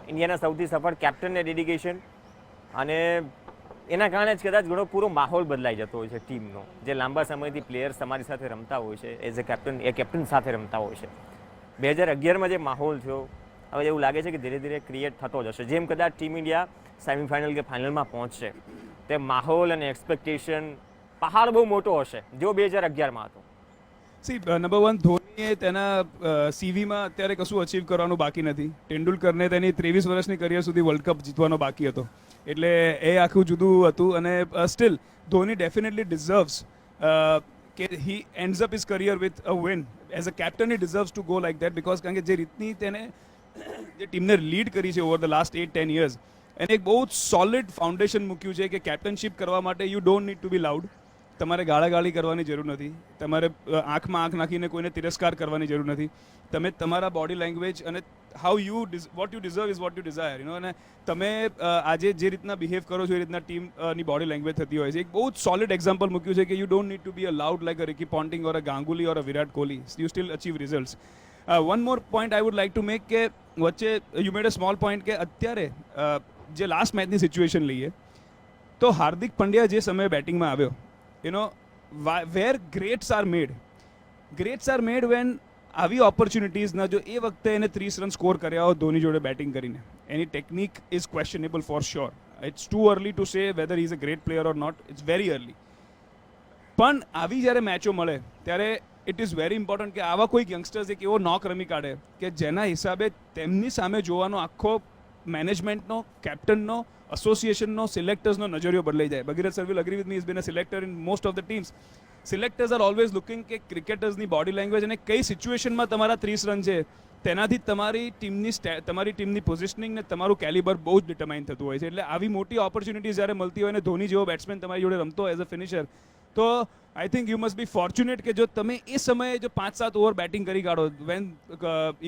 ઇન્ડિયાના સૌથી સફળ કેપ્ટનને ડેડિકેશન, અને એના કારણે જ કદાચ ઘણો પૂરો માહોલ બદલાઈ જતો હોય છે ટીમનો. જે લાંબા સમયથી પ્લેયર્સ તમારી સાથે રમતા હોય છે as a captain, A captain સાથે રમતા હોય છે. 2011માં જે માહોલ થયો, હવે એવું લાગે છે કે ધીરે ધીરે ક્રિએટ થતો જ હશે. જેમ કદાચ ટીમ ઇન્ડિયા સેમિફાઇનલ કે ફાઇનલમાં પહોંચશે, તે માહોલ અને એક્સપેક્ટેશન પહાડ બહુ મોટો હશે જેવો 2011માં હતો. સી નંબર વન, ધોનીએ તેના સીવીમાં અત્યારે કશું અચીવ કરવાનું બાકી નથી. તેંડુલકરને તેની 23 વર્ષની કરિયર સુધી વર્લ્ડ કપ જીતવાનો બાકી હતો. એટલે એ આખું જુદું હતું. અને સ્ટીલ ધોની ડેફિનેટલી ડિઝર્વ્સ કે he ends up his career with a win. As a captain he deserves to go like that, because કારણ કે જે રીતની તેને જે ટીમને લીડ કરી છે ઓવર ધ લાસ્ટ 8-10 years, એને એક બહુ જ સોલિડ ફાઉન્ડેશન મૂક્યું છે કે કેપ્ટનશીપ કરવા માટે you don't need to be loud. તમારે ગાળાગાળી કરવાની જરૂર નથી, તમારે આંખમાં આંખ નાખીને કોઈને તિરસ્કાર કરવાની જરૂર નથી. તમે તમારા બોડી લેંગ્વેજ અને how you what you deserve is what you desire, you know. અને તમે આજે જે રીતના બિહેવ કરો છો એ રીતના ટીમની બોડી લેંગ્વેજ થતી હોય છે. એક બહુ જ સોલિડ એક્ઝામ્પલ મૂક્યું છે કે you don't need to be a loud like a Ricky Ponting or a Ganguly or a Virat Kohli. You still achieve results. One more point I would like to make કે વચ્ચે you made a small point કે અત્યારે જે last મેચની situation લઈએ તો હાર્દિક પંડ્યા જે સમયે બેટિંગમાં આવ્યો, you know, where greats are made. Greats are made when આવી ઓપોર્ચ્યુનિટીઝના જો એ વખતે એને 30 રન સ્કોર કર્યા હોય ધોની જોડે બેટિંગ કરીને, એની technique is questionable for sure. It's too early to say whether is a great player or not. It's very early. પણ આવી જ્યારે મેચો મળે ત્યારે ઇટ ઇઝ વેરી ઇમ્પોર્ટન્ટ કે આવા કોઈ યંગસ્ટર્સ એક એવો નોક રમી કાઢે કે જેના હિસાબે તેમની સામે જોવાનો આખો મેનેજમેન્ટનો, કેપ્ટનનો, એસોસિએશનનો, સિલેક્ટર્સનો નજરિયો બદલાઈ જાય. Bhagirath sir will agree with me, is been a selector in most of the teams. Selectors are always looking કે ક્રિકેટર્સની બોડી લેંગ્વેજ અને કઈ સિચ્યુએશનમાં તમારા 30 રન છે તેનાથી તમારી ટીમની પોઝિશનિંગ ને તમારું કેલિબર બહુ જ ડિટરમાઇન થતું હોય છે. એટલે આવી મોટી ઓપોર્ચ્યુનિટીઝ જ્યારે મળતી હોય અને ધોની જેવો બેટ્સમેન તમારી જોડે રમતો હોય એઝ અ ફિનિશર, તો આઈ think you must be fortunate કે જો તમે એ સમયે જો 5-7 ઓવર બેટિંગ કરી કાઢો. When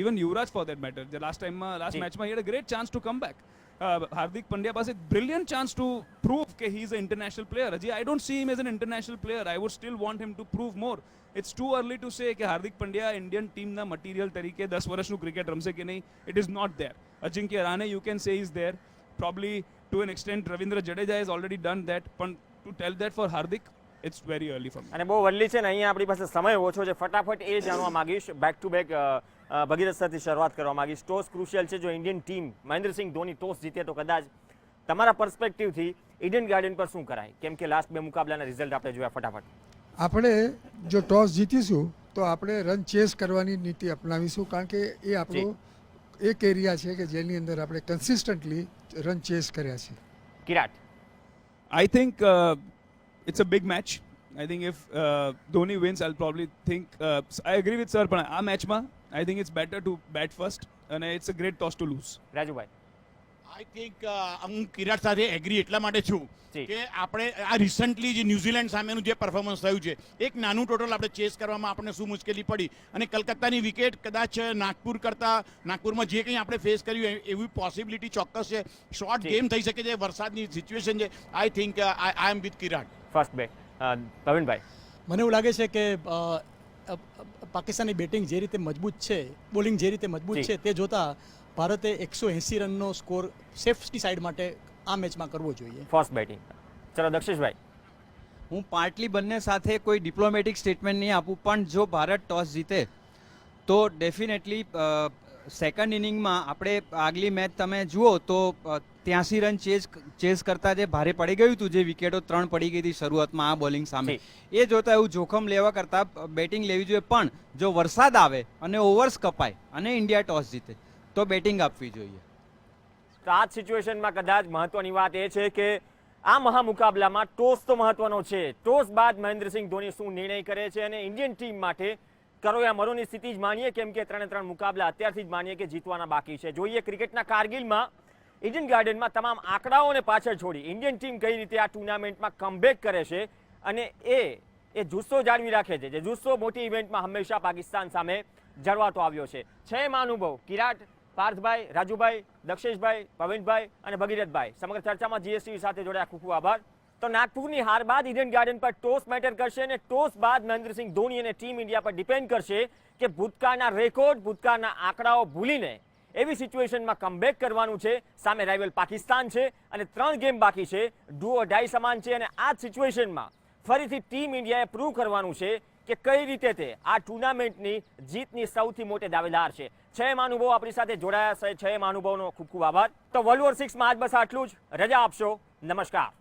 even Yuvraj for that matter, જે લાસ્ટ મેચમાં he had a great chance to come back. Hardik Pandya પાસે બ્રિલિયન્ટ ચાન્સ ટુ પ્રૂવ કે he is a international player. હજી I don't see him as an international player. I would still want him to prove more. It's too early to say કે Hardik Pandya Indian ટીમના material તરીકે 10 વર્ષનું cricket રમશે કે નહીં. It is not there. Ajinkya Rahane you can say is there, probably to an extent Ravindra Jadeja is already done that, પણ to tell that for Hardik it's very early for me. અને બહુ વલ્લી છે ને, અહીંયા આપણી પાસે સમય ઓછો છે. ફટાફટ એ જાણવા માંગીશ, બેક ટુ બેક ભગીરથ સરથી શરૂઆત કરવા માંગીશ. ટોસ ક્રુશિયલ છે. જો Indian team, Mahendra Singh Dhoni toss જીતે તો કદાચ તમારા પર્સપેક્ટિવથી ઇડન ગાર્ડન પર શું કરાય? કેમ કે લાસ્ટ 2 મુકાબલાના રિઝલ્ટ આપણે જોયા. ફટાફટ આપણે જો ટોસ જીતીશું તો આપણે રન ચેસ કરવાની નીતિ અપનાવીશું, કારણ કે એ આપણો એક એરિયા છે કે જેની અંદર આપણે કન્સિસ્ટન્ટલી રન ચેસ કર્યા છે. કિરાટ. I think it's a big match. I think if Dhoni wins, I'll probably think. I agree with sir, but આ મેચમાં I think it's better to bat first, and it's a great toss to lose. Rajubhai. I think હું કિરાટ સાથે agri એટલા માટે છું જી. કે આપણે આ રિસન્ટલી જે ન્યુઝીલેન્ડ સામેનું જે પરફોર્મન્સ થયું છે, એક નાનું ટોટલ આપણે ચેસ કરવામાં આપણને શું મુશ્કેલી પડી, અને કલકત્તાની વિકેટ કદાચ નાગપુરમાં જે કંઈ આપણે ફેસ કર્યું એવી પોસિબિલિટી ચોક્કસ છે. શોર્ટ જી. ગેમ થઈ શકે છે, વરસાદની સિચ્યુએશન છે. I think I am with Kirat. First બે પ્રવીણભાઈ. મને એવું લાગે છે કે પાકિસ્તાનની બેટિંગ જે રીતે મજબૂત છે, બોલિંગ જે રીતે મજબૂત જી. છે, તે જોતા ભારતે 180 રનનો સ્કોર સેફટી સાઈડ માટે આ મેચમાં કરવો જોઈએ. First batting. ચલો દક્ષેશભાઈ. હું પાર્ટલી બંને સાથે કોઈ ડિપ્લોમેટિક સ્ટેટમેન્ટ નહીં આપું, પણ જો ભારત ટોસ જીતે તો ડેફિનેટલી સેકન્ડ ઇનિંગમાં આપણે આગલી મેચ તમે જુઓ તો 83 રન ચેઝ કરતા જે ભારે પડી ગયું હતું, જે વિકેટો 3 પડી ગઈ હતી શરૂઆતમાં આ બોલિંગ સામે, એ જોતા એવું જોખમ લેવા કરતાં બેટિંગ લેવી જોઈએ. પણ જો વરસાદ આવે અને ઓવર્સ કપાય અને ઇન્ડિયા ટોસ જીતે તો બેટિંગ આપવી જોઈએ. તો આ સિચ્યુએશનમાં કદાચ મહત્વની વાત એ છે કે આ મહામુકાબલામાં ટોસ તો મહત્વનો છે. ટોસ બાદ મહેન્દ્રસિંહ ધોની શું નિર્ણય કરે છે, અને ઇન્ડિયન ટીમ માટે કરો યા મરોની સ્થિતિ જ માનીએ, કેમ કે 3-3 મુકાબલા અત્યારથી જ માનીએ કે જીતવાના બાકી છે. જોઈએ ક્રિકેટના કારગિલમાં ઈડન ગાર્ડનમાં તમામ આંકડાઓને પાછળ છોડી ઇન્ડિયન ટીમ કઈ રીતે આ ટુર્નામેન્ટમાં કમબેક કરે છે, અને એ જુસ્સો જાળવી રાખે છે, જે જુસ્સો મોટી ઇવેન્ટમાં હંમેશા પાકિસ્તાન સામે જળવાતો આવ્યો છે. 6 અનુભવ કિરાટ, પાર્થભાઈ, રાજુભાઈ, દક્ષેશભાઈ, પ્રવીણભાઈ અને ભગીરથભાઈ સમગ્ર ચર્ચામાં જીએસટીવી સાથે જોડાયા. ખૂબ ખૂબ આભાર. તો નાગપુરની હાર બાદ ઈડન ગાર્ડન પર ટોસ મેટર કરશે, અને ટોસ બાદ મહેન્દ્રસિંહ ધોની અને ટીમ ઇન્ડિયા પર ડિપેન્ડ કરશે કે ભૂતકાળના રેકોર્ડ, ભૂતકાળના આંકડાઓ ભૂલીને એવી સિચ્યુએશનમાં કમબેક કરવાનું છે. સામે રાઇવલ પાકિસ્તાન છે અને 3 ગેમ બાકી છે, ડુ ઓર ડાઈ સમાન છે, અને આ જ સિચ્યુએશનમાં ફરીથી ટીમ ઇન્ડિયાએ પ્રૂવ કરવાનું છે કે કઈ રીતે તે આ ટુર્નામેન્ટની જીતની સૌથી મોટી દાવેદાર છે. 6 મહાનુભાવો આપણી સાથે જોડાયા છે. 6 મહાનુભાવોનો ખૂબ ખૂબ આભાર. તો વર્લ્ડ વોર 6માં આજ બસ આટલું જ. રજા આપશો. નમસ્કાર.